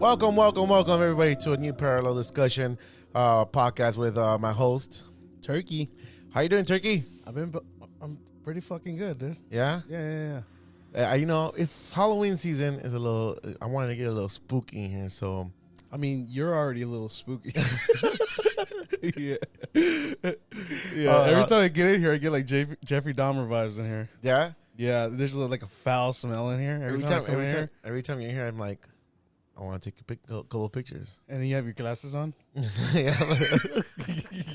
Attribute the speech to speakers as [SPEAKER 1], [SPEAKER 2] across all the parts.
[SPEAKER 1] Welcome, everybody, to a new parallel discussion podcast with my host,
[SPEAKER 2] Turkey.
[SPEAKER 1] How you doing, Turkey?
[SPEAKER 2] I'm pretty fucking good, dude.
[SPEAKER 1] Yeah?
[SPEAKER 2] Yeah.
[SPEAKER 1] It's Halloween season. I wanted to get a little spooky in here, so...
[SPEAKER 2] I mean, you're already a little spooky. Yeah. Every time I get in here, I get like Jeffrey Dahmer vibes in here.
[SPEAKER 1] Yeah?
[SPEAKER 2] Yeah, there's like a foul smell in here. Every
[SPEAKER 1] time you're here, I'm like, I want to take a couple of pictures.
[SPEAKER 2] And then you have your glasses on.
[SPEAKER 1] Yeah.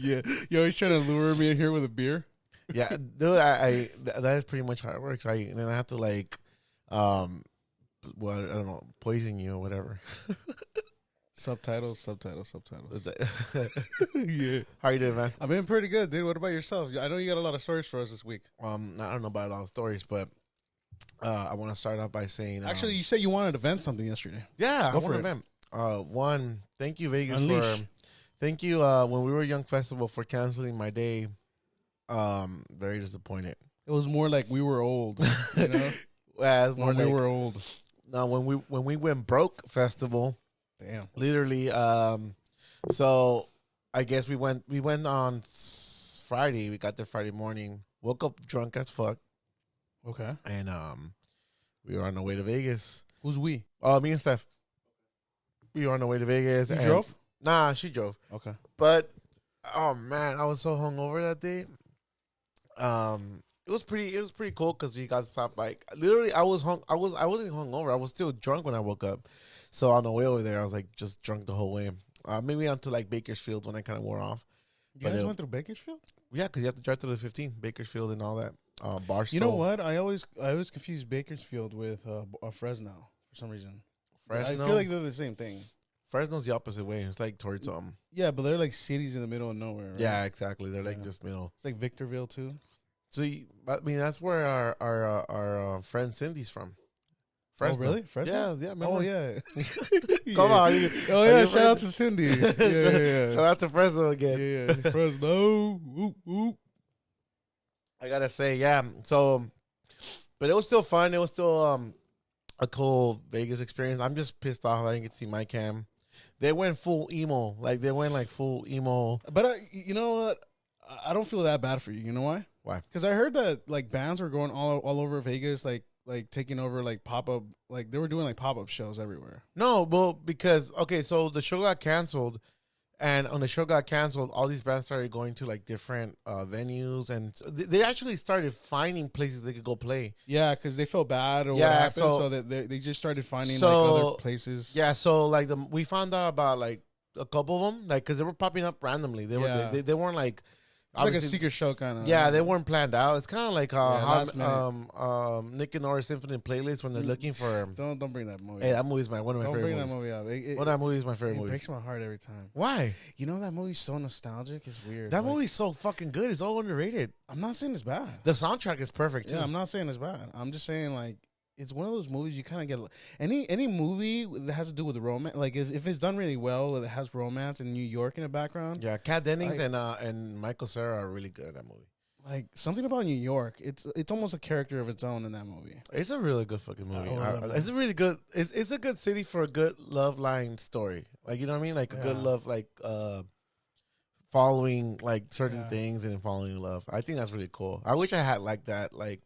[SPEAKER 2] Yeah. You're always trying to lure me in here with a beer.
[SPEAKER 1] Yeah, dude, that is pretty much how it works. And then I have to I don't know, poison you or whatever.
[SPEAKER 2] Subtitles.
[SPEAKER 1] Yeah. How you doing, man?
[SPEAKER 2] I've been pretty good, dude. What about yourself? I know you got a lot of stories for us this week.
[SPEAKER 1] I don't know about a lot of stories, but I want to start off by saying...
[SPEAKER 2] Actually, you said you wanted to vent something yesterday.
[SPEAKER 1] Yeah,
[SPEAKER 2] Go
[SPEAKER 1] I want
[SPEAKER 2] for
[SPEAKER 1] to
[SPEAKER 2] it.
[SPEAKER 1] vent. One, thank you, Vegas,
[SPEAKER 2] Unleash.
[SPEAKER 1] Thank you, When We Were Young Festival, for canceling my day. Very disappointed.
[SPEAKER 2] It was more like we were old, you know?
[SPEAKER 1] Well, it's more
[SPEAKER 2] When we
[SPEAKER 1] like,
[SPEAKER 2] were old.
[SPEAKER 1] no, when we went broke festival,
[SPEAKER 2] Damn.
[SPEAKER 1] literally. So I guess we went on Friday. We got there Friday morning. Woke up drunk as fuck,
[SPEAKER 2] Okay.
[SPEAKER 1] and we were on the way to Vegas.
[SPEAKER 2] Who's we?
[SPEAKER 1] Me and Steph. We were on the way to Vegas.
[SPEAKER 2] You
[SPEAKER 1] and-
[SPEAKER 2] drove?
[SPEAKER 1] Nah, she drove.
[SPEAKER 2] Okay.
[SPEAKER 1] But oh man, I was so hungover that day. It was pretty cool because we got to stop. Like literally, I wasn't hungover. I was still drunk when I woke up. So on the way over there, I was like just drunk the whole way. Maybe onto like Bakersfield when I kind of wore off.
[SPEAKER 2] You guys went through Bakersfield?
[SPEAKER 1] Yeah, because you have to drive to the 15 Bakersfield and all that. Barstow.
[SPEAKER 2] You know what? I always confuse Bakersfield with Fresno for some reason.
[SPEAKER 1] Fresno.
[SPEAKER 2] I feel like they're the same thing.
[SPEAKER 1] Fresno's the opposite way. It's like towards
[SPEAKER 2] Yeah, but they're like cities in the middle of nowhere. Right?
[SPEAKER 1] Yeah, exactly. They're like
[SPEAKER 2] Yeah.
[SPEAKER 1] just middle.
[SPEAKER 2] It's like Victorville too.
[SPEAKER 1] So I mean, that's where our friend Cindy's from. Fresno.
[SPEAKER 2] Oh really? Fresno?
[SPEAKER 1] Yeah.
[SPEAKER 2] Oh
[SPEAKER 1] Remember?
[SPEAKER 2] yeah.
[SPEAKER 1] Come on.
[SPEAKER 2] Oh yeah. Shout out to Cindy. Yeah.
[SPEAKER 1] Shout out to Fresno again.
[SPEAKER 2] Yeah. Fresno. Whoop, whoop.
[SPEAKER 1] I gotta say, yeah. So, but it was still fun. It was still a cool Vegas experience. I'm just pissed off I didn't get to see my cam. They went full emo. Like they went like full emo.
[SPEAKER 2] But you know what? I don't feel that bad for you. You know why?
[SPEAKER 1] Why?
[SPEAKER 2] Because I heard that like bands were going all over Vegas, like taking over like pop up, like they were doing like pop up shows everywhere.
[SPEAKER 1] No, well, because so the show got canceled, and on the show got canceled, all these bands started going to like different venues, and they actually started finding places they could go play.
[SPEAKER 2] Yeah, because they felt bad or what
[SPEAKER 1] Yeah,
[SPEAKER 2] happened,
[SPEAKER 1] so-
[SPEAKER 2] so that they just started finding
[SPEAKER 1] So-
[SPEAKER 2] like other places.
[SPEAKER 1] Yeah, so like we found out about like a couple of them, like because they were popping up randomly. They
[SPEAKER 2] Yeah.
[SPEAKER 1] were they weren't like.
[SPEAKER 2] It's like a
[SPEAKER 1] Obviously-
[SPEAKER 2] secret show kind of.
[SPEAKER 1] Yeah, they weren't planned out. It's kind of like
[SPEAKER 2] last
[SPEAKER 1] Nick and Nora's Infinite Playlist when they're looking for.
[SPEAKER 2] Don't bring that movie.
[SPEAKER 1] Hey, that movie's one of my
[SPEAKER 2] don't
[SPEAKER 1] favorite
[SPEAKER 2] bring
[SPEAKER 1] movies.
[SPEAKER 2] that movie up.
[SPEAKER 1] One of that movie is my favorite
[SPEAKER 2] It
[SPEAKER 1] movie.
[SPEAKER 2] breaks my heart every time.
[SPEAKER 1] Why?
[SPEAKER 2] You know that movie's so nostalgic. It's weird.
[SPEAKER 1] That
[SPEAKER 2] Like,
[SPEAKER 1] movie's so fucking good. It's all underrated.
[SPEAKER 2] I'm not saying it's bad.
[SPEAKER 1] The soundtrack is perfect too.
[SPEAKER 2] Yeah, I'm not saying it's bad. I'm just saying like it's one of those movies you kind of get any movie that has to do with romance. Like if it's done really well, it has romance in New York in the background.
[SPEAKER 1] Yeah, Kat Dennings
[SPEAKER 2] Like-
[SPEAKER 1] and Michael Cera are really good at that movie.
[SPEAKER 2] Like something about New York, it's almost a character of its own in that movie.
[SPEAKER 1] It's a really good fucking movie.
[SPEAKER 2] love that movie.
[SPEAKER 1] It's a really good. It's a good city for a good love line story. Like you know what I mean? Like a good
[SPEAKER 2] Yeah.
[SPEAKER 1] love, like following like certain
[SPEAKER 2] Yeah.
[SPEAKER 1] things and following love. I think that's really cool. I wish I had like that. Like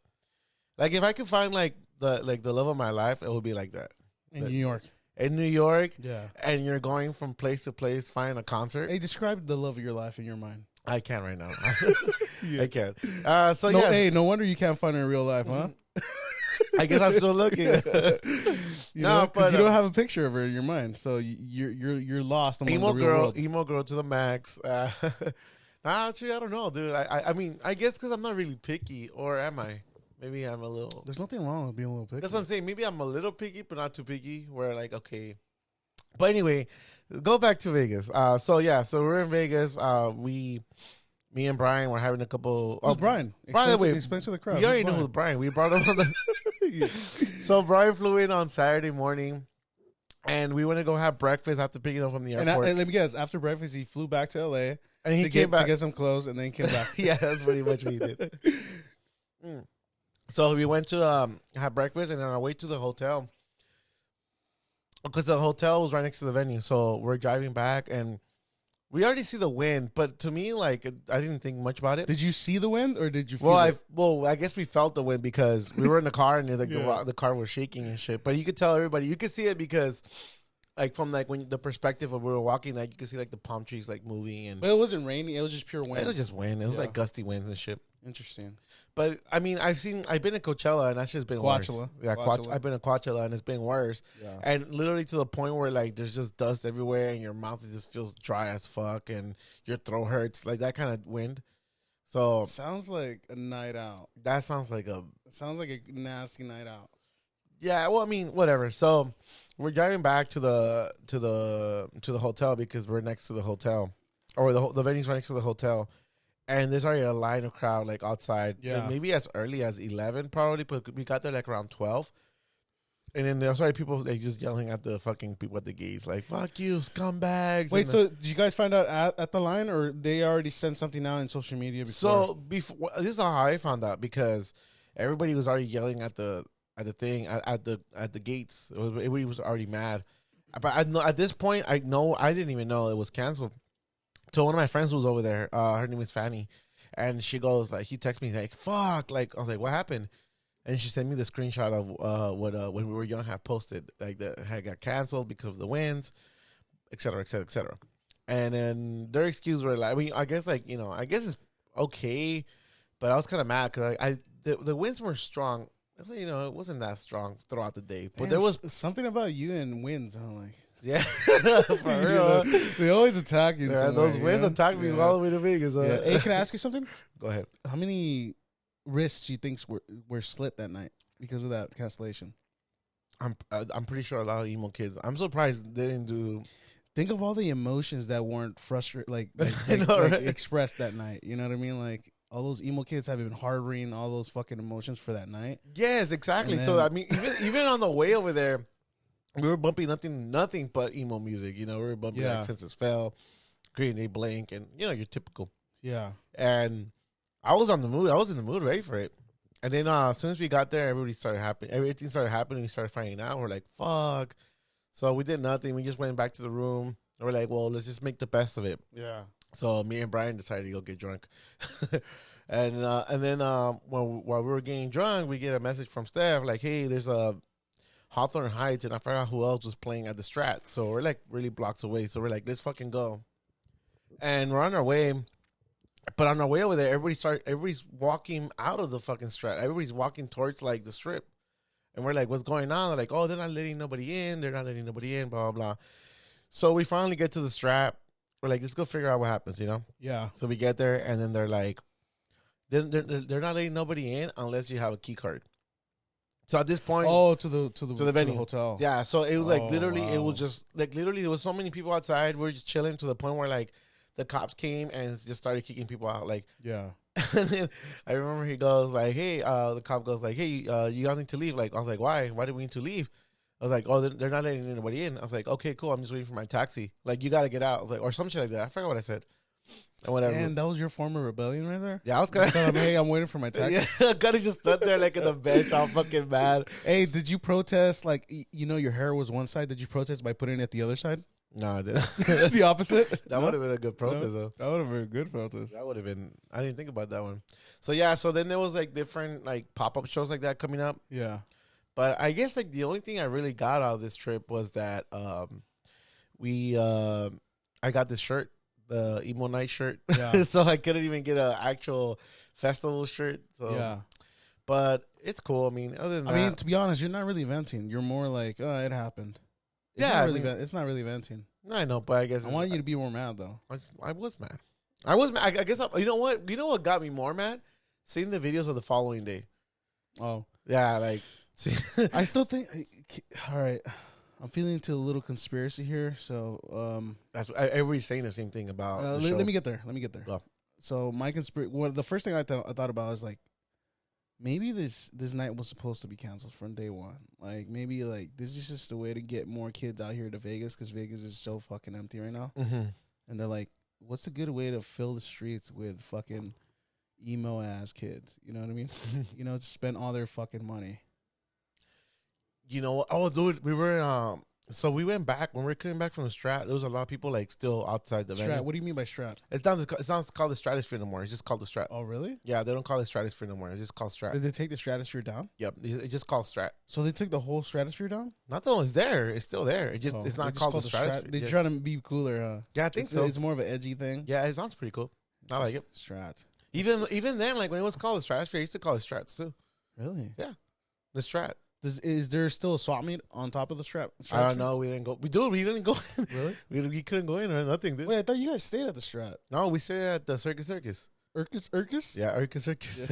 [SPEAKER 1] if I could find like the love of my life, it would be like that
[SPEAKER 2] In New York.
[SPEAKER 1] in New York.
[SPEAKER 2] Yeah.
[SPEAKER 1] And you're going from place to place, finding a concert.
[SPEAKER 2] Hey, describe the love of your life in your mind.
[SPEAKER 1] I can't right now.
[SPEAKER 2] Yeah.
[SPEAKER 1] I can't. So
[SPEAKER 2] No,
[SPEAKER 1] yeah,
[SPEAKER 2] hey, no wonder you can't find her in real life, huh?
[SPEAKER 1] I guess I'm still looking.
[SPEAKER 2] You
[SPEAKER 1] No,
[SPEAKER 2] know, because
[SPEAKER 1] but,
[SPEAKER 2] you don't have a picture of her in your mind, so you're lost among the real world.
[SPEAKER 1] emo girl to the max. Actually, I don't know, dude. I mean, I guess because I'm not really picky, or am I? Maybe I'm a little.
[SPEAKER 2] There's nothing wrong with being a little picky.
[SPEAKER 1] That's what I'm saying. Maybe I'm a little picky, but not too picky. Where like, okay. But anyway, go back to Vegas. So we're in Vegas. Me and Brian were having a couple.
[SPEAKER 2] Who's Brian?
[SPEAKER 1] By the way,
[SPEAKER 2] Explain to the crowd.
[SPEAKER 1] we already
[SPEAKER 2] Who's
[SPEAKER 1] know who's Brian. We brought him on the.
[SPEAKER 2] Yeah.
[SPEAKER 1] So Brian flew in on Saturday morning, and we went to go have breakfast after picking up from the
[SPEAKER 2] And
[SPEAKER 1] airport.
[SPEAKER 2] let me guess, after breakfast, he flew back to LA
[SPEAKER 1] And he
[SPEAKER 2] to
[SPEAKER 1] came back
[SPEAKER 2] to get some clothes, and then came back.
[SPEAKER 1] Yeah, that's pretty much what he did. So we went to have breakfast, and on our way to the hotel, because the hotel was right next to the venue. So we're driving back and we already see the wind. But to me, like, I didn't think much about it.
[SPEAKER 2] Did you see the wind or did you feel
[SPEAKER 1] Well,
[SPEAKER 2] it?
[SPEAKER 1] I guess we felt the wind because we were in the car and like
[SPEAKER 2] Yeah.
[SPEAKER 1] the car was shaking and shit. But you could tell everybody, you could see it because, like, from like when the perspective of we were walking, like you could see like the palm trees like moving and
[SPEAKER 2] But it wasn't raining. It was just pure wind.
[SPEAKER 1] it was just wind. It was
[SPEAKER 2] Yeah.
[SPEAKER 1] like gusty winds and shit.
[SPEAKER 2] Interesting.
[SPEAKER 1] But I mean, I've been to Coachella and that's just been
[SPEAKER 2] Coachella.
[SPEAKER 1] worse. Yeah,
[SPEAKER 2] Coachella.
[SPEAKER 1] I've been to Coachella and it's been worse.
[SPEAKER 2] Yeah.
[SPEAKER 1] And literally to the point where like there's just dust everywhere and your mouth just feels dry as fuck and your throat hurts, like that kind of wind. So
[SPEAKER 2] Sounds like a night out.
[SPEAKER 1] that sounds like a
[SPEAKER 2] It sounds like a nasty night out.
[SPEAKER 1] yeah. Well, I mean, whatever. So we're driving back to the hotel because we're next to the hotel, or the venue's right next to the hotel. And there's already a line of crowd like outside.
[SPEAKER 2] Yeah.
[SPEAKER 1] Like, maybe as early as 11 probably, but we got there like around 12. And then there's already people like just yelling at the fucking people at the gates like, fuck you, scumbags.
[SPEAKER 2] Wait,
[SPEAKER 1] And
[SPEAKER 2] so did you guys find out at the line or they already sent something out in social media before?
[SPEAKER 1] so before this is how I found out because everybody was already yelling at the at the gates. Everybody was already mad. But I know at this point I didn't even know it was canceled. So one of my friends was over there. Her name is Fanny, and she goes like, he texted me like, "Fuck!" Like I was like, "What happened?" And she sent me the screenshot of what when we were young have posted like that had got canceled because of the winds, et cetera, et cetera, et cetera. And then their excuse were like, I mean, I guess like I guess it's okay, but I was kind of mad because the winds were strong. I was like, it wasn't that strong throughout the day, but
[SPEAKER 2] Damn,
[SPEAKER 1] there was
[SPEAKER 2] something about you and winds. I'm like,
[SPEAKER 1] yeah, for
[SPEAKER 2] you
[SPEAKER 1] real.
[SPEAKER 2] know, they always attack you. in
[SPEAKER 1] Yeah,
[SPEAKER 2] some
[SPEAKER 1] those
[SPEAKER 2] way,
[SPEAKER 1] winds attacked me all the way to Vegas.
[SPEAKER 2] Yeah. Hey, can I ask you something?
[SPEAKER 1] Go ahead.
[SPEAKER 2] How many wrists you think were slit that night because of that cancellation?
[SPEAKER 1] I'm pretty sure a lot of emo kids. I'm surprised they didn't do.
[SPEAKER 2] Think of all the emotions that weren't frustrated,
[SPEAKER 1] I know, right?
[SPEAKER 2] expressed that night. You know what I mean? Like all those emo kids have been harboring all those fucking emotions for that night.
[SPEAKER 1] Yes, exactly.
[SPEAKER 2] And
[SPEAKER 1] So
[SPEAKER 2] then-
[SPEAKER 1] I mean, even on the way over there, we were bumping nothing but emo music. We were bumping
[SPEAKER 2] Yeah.
[SPEAKER 1] like Senses Fell, Green Day, Blink, and your typical.
[SPEAKER 2] Yeah.
[SPEAKER 1] And I was on the mood. I was in the mood, ready for it. And then as soon as we got there, everything started happening. We started finding out. We're like, fuck. So we did nothing. We just went back to the room. And we're like, well, let's just make the best of it.
[SPEAKER 2] Yeah.
[SPEAKER 1] So me and Brian decided to go get drunk. And then while we were getting drunk, we get a message from Steph like, hey, there's a Hawthorne Heights, and I forgot who else was playing at the Strat. So we're like really blocks away. So we're like, let's fucking go. And we're on our way. But on our way over there, everybody's walking out of the fucking Strat. Everybody's walking towards like the Strip. And we're like, what's going on? They're like, oh, they're not letting nobody in. They're not letting nobody in, blah, blah, blah. So we finally get to the Strat. We're like, let's go figure out what happens,
[SPEAKER 2] Yeah.
[SPEAKER 1] So we get there, and then they're like, they're not letting nobody in unless you have a key card. So at this point,
[SPEAKER 2] To the
[SPEAKER 1] venue.
[SPEAKER 2] hotel.
[SPEAKER 1] yeah. So it was like
[SPEAKER 2] Oh,
[SPEAKER 1] literally, it
[SPEAKER 2] wow.
[SPEAKER 1] was just like literally there was so many people outside. We were just chilling to the point where like the cops came and just started kicking people out. Like,
[SPEAKER 2] Yeah.
[SPEAKER 1] and then I remember he goes like, hey, the cop goes like, hey, you guys need to leave. Like, I was like, why? Why do we need to leave? I was like, oh, they're not letting anybody in. I was like, okay, cool. I'm just waiting for my taxi. Like, you got to get out. I was like, or some shit like that. I forgot what I said. And whatever.
[SPEAKER 2] And that was your form of rebellion right there?
[SPEAKER 1] Yeah, I was
[SPEAKER 2] Tell
[SPEAKER 1] kind
[SPEAKER 2] him, hey, I'm waiting for my taxi.
[SPEAKER 1] yeah, kind of just stood there like in the bench, all fucking mad.
[SPEAKER 2] Hey, did you protest like your hair was one side? Did you protest by putting it at the other side?
[SPEAKER 1] No, I didn't.
[SPEAKER 2] The opposite?
[SPEAKER 1] That would have been a good protest, though.
[SPEAKER 2] That would have been a good protest.
[SPEAKER 1] That would have been. I didn't think about that one. So yeah, so then there was like different like pop up shows like that coming up.
[SPEAKER 2] Yeah.
[SPEAKER 1] But I guess like the only thing I really got out of this trip was that I got this shirt, the emo night shirt.
[SPEAKER 2] Yeah.
[SPEAKER 1] So I couldn't even get an actual festival shirt. So
[SPEAKER 2] Yeah.
[SPEAKER 1] but it's cool. I mean, other than
[SPEAKER 2] I
[SPEAKER 1] that,
[SPEAKER 2] mean, to be honest, you're not really venting. You're more like, oh, it happened. It's
[SPEAKER 1] Yeah,
[SPEAKER 2] not
[SPEAKER 1] I
[SPEAKER 2] really
[SPEAKER 1] mean-
[SPEAKER 2] it's not really venting.
[SPEAKER 1] I know, but I guess
[SPEAKER 2] I want you to be more mad though.
[SPEAKER 1] I was mad. I was mad. I guess you know what? You know what got me more mad? Seeing the videos of the following day.
[SPEAKER 2] Oh,
[SPEAKER 1] Yeah, like. See,
[SPEAKER 2] I still think. All right, I'm feeling into a little conspiracy here. So,
[SPEAKER 1] that's everybody's saying the same thing about. The show.
[SPEAKER 2] let me get there.
[SPEAKER 1] Go.
[SPEAKER 2] So my conspiracy. Well, the first thing I thought about was like, maybe this night was supposed to be canceled from day one. Like maybe like this is just a way to get more kids out here to Vegas because Vegas is so fucking empty right now.
[SPEAKER 1] Mm-hmm.
[SPEAKER 2] And they're like, what's a good way to fill the streets with fucking emo ass kids? You know what I mean? to spend all their fucking money.
[SPEAKER 1] You know what? Oh, dude, we were So we went back when we were coming back from the Strat. There was a lot of people like still outside the venue.
[SPEAKER 2] Strat. What do you mean by Strat?
[SPEAKER 1] It's not called the Stratosphere no more. It's just called the Strat.
[SPEAKER 2] Oh, really?
[SPEAKER 1] Yeah, they don't call it Stratosphere no more. It's just called Strat.
[SPEAKER 2] Did they take the Stratosphere down?
[SPEAKER 1] Yep, it's just called Strat.
[SPEAKER 2] So they took the whole Stratosphere down?
[SPEAKER 1] Not the one it's there. It's still there. It's not called the Stratosphere.
[SPEAKER 2] They're trying to be cooler, huh?
[SPEAKER 1] Yeah, I think so.
[SPEAKER 2] It's more of an edgy thing.
[SPEAKER 1] Yeah, it sounds pretty cool. I like it.
[SPEAKER 2] Strat.
[SPEAKER 1] Even then, like when it was called the Stratosphere, I used to call it Strats too.
[SPEAKER 2] Really?
[SPEAKER 1] Yeah, the Strat.
[SPEAKER 2] Is there still a swap meet on top of the Strat?
[SPEAKER 1] I don't know. We didn't go. We didn't go.
[SPEAKER 2] Really?
[SPEAKER 1] we couldn't go in or nothing, dude.
[SPEAKER 2] Wait, I thought you guys stayed at the Strat.
[SPEAKER 1] No, we stayed at the Circus.
[SPEAKER 2] Urcus?
[SPEAKER 1] Yeah, Circus.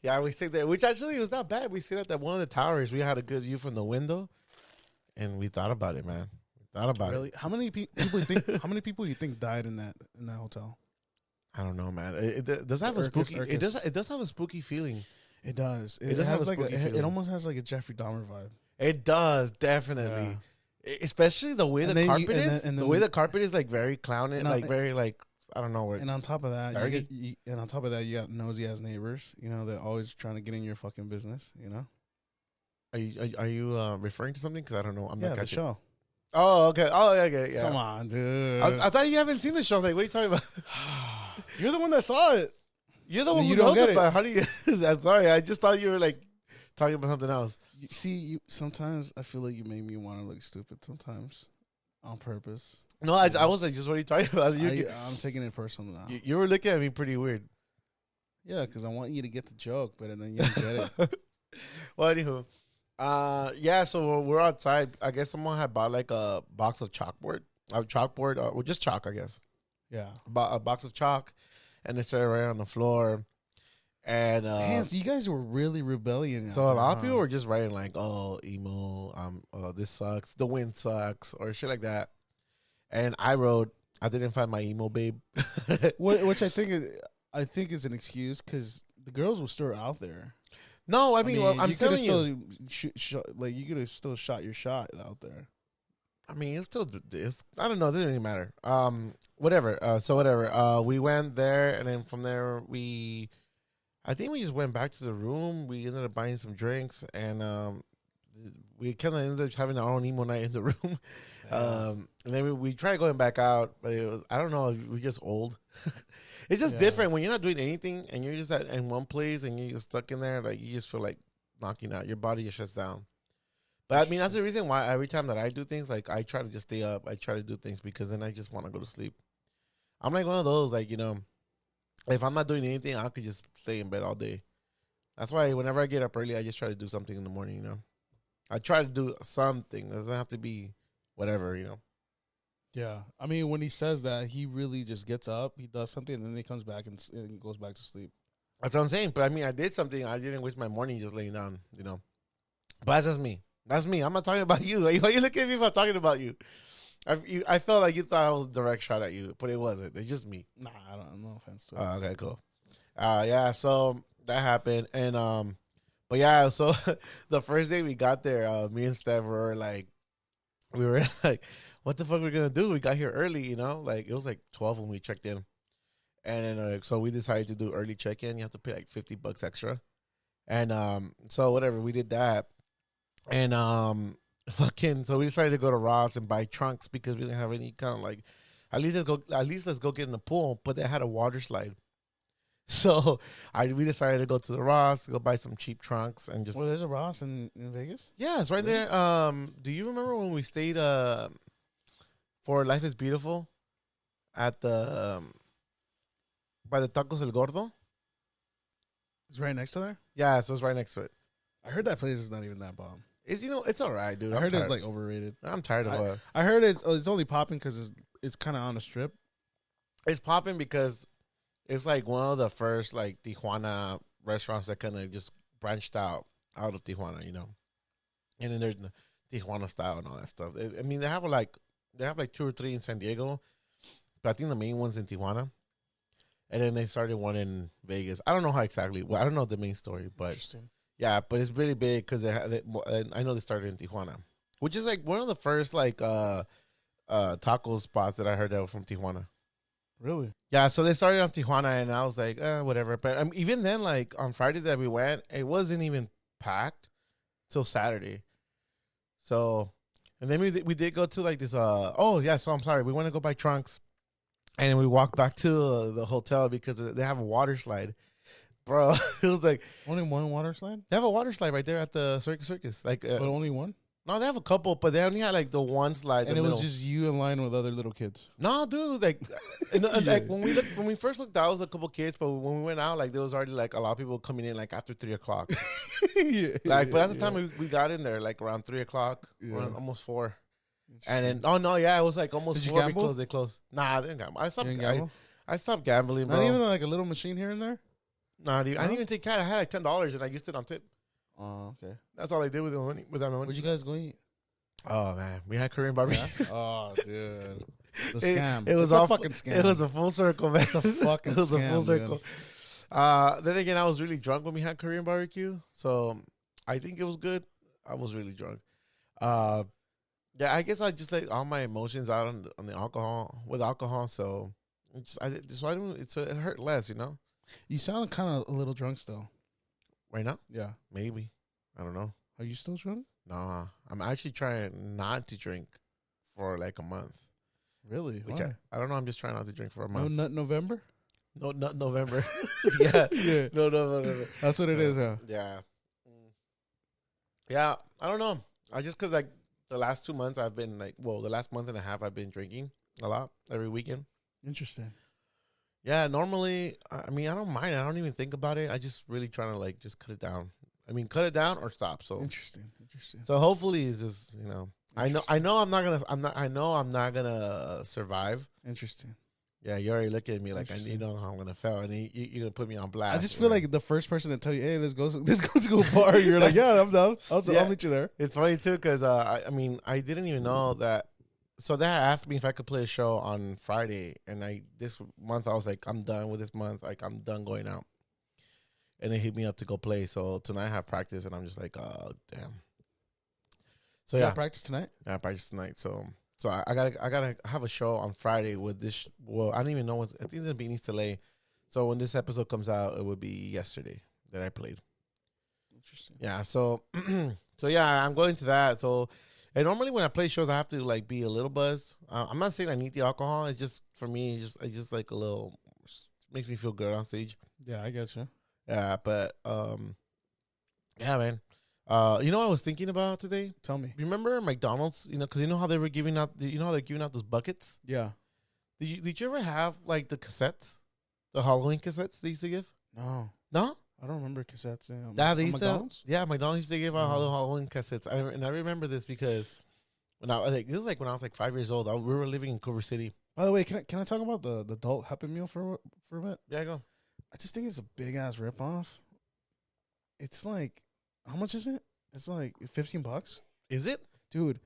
[SPEAKER 1] Yeah, we stayed there, which actually was not bad. We stayed at one of the towers. We had a good view from the window, and we thought about it, man. We thought about it.
[SPEAKER 2] How many people think? How many people do you think died in that hotel?
[SPEAKER 1] I don't know, man. It does have a spooky. It does have a spooky feeling.
[SPEAKER 2] It does.
[SPEAKER 1] It does
[SPEAKER 2] has
[SPEAKER 1] have a
[SPEAKER 2] like
[SPEAKER 1] spooky feeling.
[SPEAKER 2] it almost has like a Jeffrey Dahmer vibe.
[SPEAKER 1] It does definitely, especially the way the carpet is. The way the carpet is like very clowny, like very like I don't know where.
[SPEAKER 2] And on top of that, you got nosy ass neighbors. You know, they're always trying to get in your fucking business. You know.
[SPEAKER 1] Are you referring to something? Because I don't know. I'm not catching.
[SPEAKER 2] The show.
[SPEAKER 1] Oh, okay. Oh, okay. Yeah.
[SPEAKER 2] Come on, dude.
[SPEAKER 1] I thought you haven't seen the show. Like, what are you talking about?
[SPEAKER 2] You're the one that saw it.
[SPEAKER 1] You're the one who knows about it. How do you? I'm sorry. I just thought you were like talking about something else.
[SPEAKER 2] Sometimes I feel like you make me want to look stupid. Sometimes, on purpose.
[SPEAKER 1] No, I was like, just what are you talking about?
[SPEAKER 2] I'm taking it personal now.
[SPEAKER 1] You were looking at me pretty weird.
[SPEAKER 2] Yeah, because I want you to get the joke, but then you don't get it.
[SPEAKER 1] Well, anywho, yeah. So we're outside. I guess someone had bought like a box of chalkboard, or just chalk, I guess.
[SPEAKER 2] Yeah,
[SPEAKER 1] a box of chalk, and they set it right on the floor. And
[SPEAKER 2] so you guys were really rebellion.
[SPEAKER 1] So a lot of people were just writing like, "Oh, emo, this sucks. The wind sucks," or shit like that. And I wrote, "I didn't find my emo babe,"
[SPEAKER 2] which I think is an excuse because the girls were still out there.
[SPEAKER 1] No, I mean I'm telling you,
[SPEAKER 2] you could have still shot your shot out there.
[SPEAKER 1] I mean, it's I don't know. It doesn't really matter. Whatever. So whatever. We went there, and then from there I think we just went back to the room. We ended up buying some drinks, and we kind of ended up having our own emo night in the room. Yeah. And then we tried going back out, but it was, I don't know, we're just old. It's just different when you're not doing anything and you're just in one place and you're just stuck in there. Like you just feel like knocking out. Your body just shuts down. But I mean, that's the reason why every time that I do things, like I try to just stay up. I try to do things because then I just want to go to sleep. I'm like one of those, like, you know, if I'm not doing anything, I could just stay in bed all day. That's why whenever I get up early, I just try to do something in the morning, you know. I try to do something. It doesn't have to be whatever, you know.
[SPEAKER 2] Yeah. I mean, when he says that, he really just gets up, he does something, and then he comes back and goes back to sleep.
[SPEAKER 1] That's what I'm saying. But I mean, I did something. I didn't waste my morning just laying down, you know. But that's just me. That's me. I'm not talking about you. Why you looking at me if I'm talking about you? I felt like you thought I was a direct shot at you, but it wasn't. It's just me.
[SPEAKER 2] Nah, I don't. No offense to it.
[SPEAKER 1] Okay, cool. Yeah. So that happened, and but yeah. So the first day we got there, me and Steph were like, what the fuck we're gonna do? We got here early, you know. Like it was like 12 when we checked in, and then so we decided to do early check in. You have to pay like $50 extra, and so whatever, we did that, and so we decided to go to Ross and buy trunks because we didn't have any kind of like, at least let's go get in the pool. But they had a water slide, so we decided to go to the Ross, go buy some cheap trunks, and just.
[SPEAKER 2] Well, there's a Ross in Vegas.
[SPEAKER 1] Yeah, it's right there. Do you remember when we stayed for Life is Beautiful at the by the Tacos El Gordo?
[SPEAKER 2] It's right next to there.
[SPEAKER 1] Yeah, so it's right next to it.
[SPEAKER 2] I heard that place is not even that bomb.
[SPEAKER 1] It's all right, dude.
[SPEAKER 2] I heard it's like overrated.
[SPEAKER 1] I'm tired of it.
[SPEAKER 2] I heard it's only popping because it's kind of on the strip.
[SPEAKER 1] It's popping because it's like one of the first like Tijuana restaurants that kind of just branched out of Tijuana, you know. And then there's Tijuana style and all that stuff. I mean, they have like 2 or 3 in San Diego, but I think the main one's in Tijuana. And then they started one in Vegas. I don't know how exactly. Well, I don't know the main story, but
[SPEAKER 2] interesting.
[SPEAKER 1] Yeah, but it's really big because I know they started in Tijuana, which is like one of the first like taco spots that I heard that were from Tijuana.
[SPEAKER 2] Really?
[SPEAKER 1] Yeah, so they started on Tijuana, and I was like, whatever. But even then, like on Friday that we went, it wasn't even packed till Saturday. So And then we did go to like this. Oh yeah. So I'm sorry. We want to go buy trunks, and then we walked back to the hotel because they have a water slide, bro. It was like
[SPEAKER 2] Only one water slide,
[SPEAKER 1] they have a water slide right there at the Circus. Like,
[SPEAKER 2] but only one.
[SPEAKER 1] no, they have a couple, but they only had like the one slide.
[SPEAKER 2] And it was just you in line with other little kids.
[SPEAKER 1] no, dude. It was like, like when we first looked out, it was a couple kids, but when we went out, like there was already like a lot of people coming in like after 3:00. Like, but at the time we got in there like around 3:00, around almost 4. And then it was like almost 4 because they closed. Nah, I didn't gamble. I stopped gambling, bro.
[SPEAKER 2] Not even like a little machine here and there.
[SPEAKER 1] Nah, dude, I didn't even take cash. I had like $10 and I used it on tip.
[SPEAKER 2] Oh, okay.
[SPEAKER 1] That's all I did with the money. With that money.
[SPEAKER 2] Where'd you guys go eat?
[SPEAKER 1] Oh man, we had Korean barbecue.
[SPEAKER 2] Yeah? Oh, dude, the scam.
[SPEAKER 1] It was
[SPEAKER 2] a fucking scam.
[SPEAKER 1] It was a full circle, man.
[SPEAKER 2] It's a fucking scam. It was a full circle.
[SPEAKER 1] Then again, I was really drunk when we had Korean barbecue, so I think it was good. I was really drunk. Yeah, I guess I just let all my emotions out on the alcohol with alcohol, so it hurt less, you know.
[SPEAKER 2] You sound kind of a little drunk still.
[SPEAKER 1] Right now?
[SPEAKER 2] Yeah,
[SPEAKER 1] maybe. I don't know.
[SPEAKER 2] Are you still drunk?
[SPEAKER 1] Nah, I'm actually trying not to drink for like a month.
[SPEAKER 2] Really?
[SPEAKER 1] Which
[SPEAKER 2] Why?
[SPEAKER 1] I don't know. I'm just trying not to drink for a month.
[SPEAKER 2] No nut November?
[SPEAKER 1] No nut November. Yeah.
[SPEAKER 2] Yeah.
[SPEAKER 1] No.
[SPEAKER 2] That's what it is, huh?
[SPEAKER 1] Yeah. Yeah. I don't know. I just because like the last 2 months I've been like, the last month and a half I've been drinking a lot every weekend.
[SPEAKER 2] Interesting.
[SPEAKER 1] Yeah. Normally, I mean, I don't mind. I don't even think about it. I just really trying to like just cut it down. I mean, cut it down or stop. So
[SPEAKER 2] interesting.
[SPEAKER 1] So hopefully, it's just I know I'm not gonna survive.
[SPEAKER 2] Interesting.
[SPEAKER 1] Yeah, you already look at me like you know how I'm gonna fail, and you're gonna put me on blast.
[SPEAKER 2] I just feel like the first person to tell you, "Hey, let's go to a bar." You're like, "Yeah, I'm down. I'll meet you there."
[SPEAKER 1] It's funny too because I mean I didn't even know that. So they had asked me if I could play a show on Friday, and this month I was like, I'm done with this month. Like I'm done going out. And they hit me up to go play. So tonight I have practice, and I'm just like, oh damn. So yeah,
[SPEAKER 2] practice tonight.
[SPEAKER 1] Yeah, I practice tonight. So I gotta have a show on Friday with this. Well, I don't even know what. I think it's gonna be in East LA. So when this episode comes out, it would be yesterday that I played.
[SPEAKER 2] Interesting.
[SPEAKER 1] Yeah. So yeah, I'm going to that. So and normally when I play shows, I have to like be a little buzzed. I'm not saying I need the alcohol. It's just for me, it's just like a little makes me feel good on stage.
[SPEAKER 2] Yeah, I get you.
[SPEAKER 1] Yeah, but yeah, man. You know what I was thinking about today?
[SPEAKER 2] Tell me.
[SPEAKER 1] Remember McDonald's? Because you know how they were giving out. How they're giving out those buckets.
[SPEAKER 2] Yeah.
[SPEAKER 1] Did you ever have like the cassettes, the Halloween cassettes they used to give?
[SPEAKER 2] No. I don't remember cassettes.
[SPEAKER 1] They used McDonald's. McDonald's used to give out Halloween cassettes. And I remember this because when it was like when I was like 5 years old. We were living in Culver City.
[SPEAKER 2] By the way, can I talk about the adult Happy Meal for a bit?
[SPEAKER 1] Yeah, go.
[SPEAKER 2] I just think it's a big ass ripoff. It's like, how much is it? It's like $15.
[SPEAKER 1] Is it,
[SPEAKER 2] dude?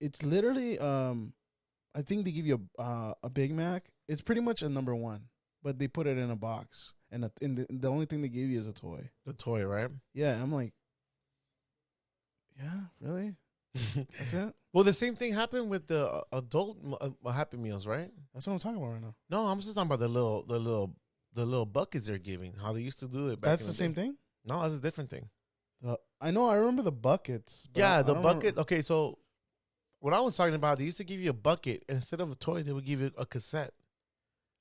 [SPEAKER 2] It's literally I think they give you a Big Mac. It's pretty much a number one, but they put it in a box, and the only thing they give you is a toy.
[SPEAKER 1] The toy, right?
[SPEAKER 2] Yeah, I'm like, yeah, really? That's it?
[SPEAKER 1] Well, the same thing happened with the adult Happy Meals, right?
[SPEAKER 2] That's what I'm talking about right now.
[SPEAKER 1] No, I'm just talking about the little buckets they're giving. How they used to do it.
[SPEAKER 2] That's the same thing?
[SPEAKER 1] No, that's a different thing.
[SPEAKER 2] I know. I remember the buckets.
[SPEAKER 1] Yeah, the bucket. Remember. Okay, so what I was talking about, they used to give you a bucket and instead of a toy. They would give you a cassette,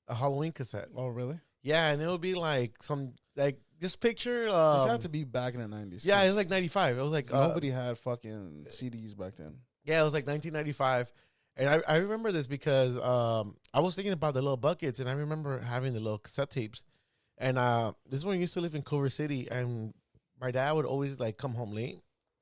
[SPEAKER 1] a Halloween cassette.
[SPEAKER 2] Oh, really?
[SPEAKER 1] Yeah, and it would be like some like just picture.
[SPEAKER 2] This had to be back in the 90s.
[SPEAKER 1] Yeah, it was like 95. It was like
[SPEAKER 2] nobody had fucking CDs back then. Yeah,
[SPEAKER 1] it was like 1995. And I remember this because I was thinking about the little buckets, and I remember having the little cassette tapes. And this is when I used to live in Culver City, and my dad would always like come home late.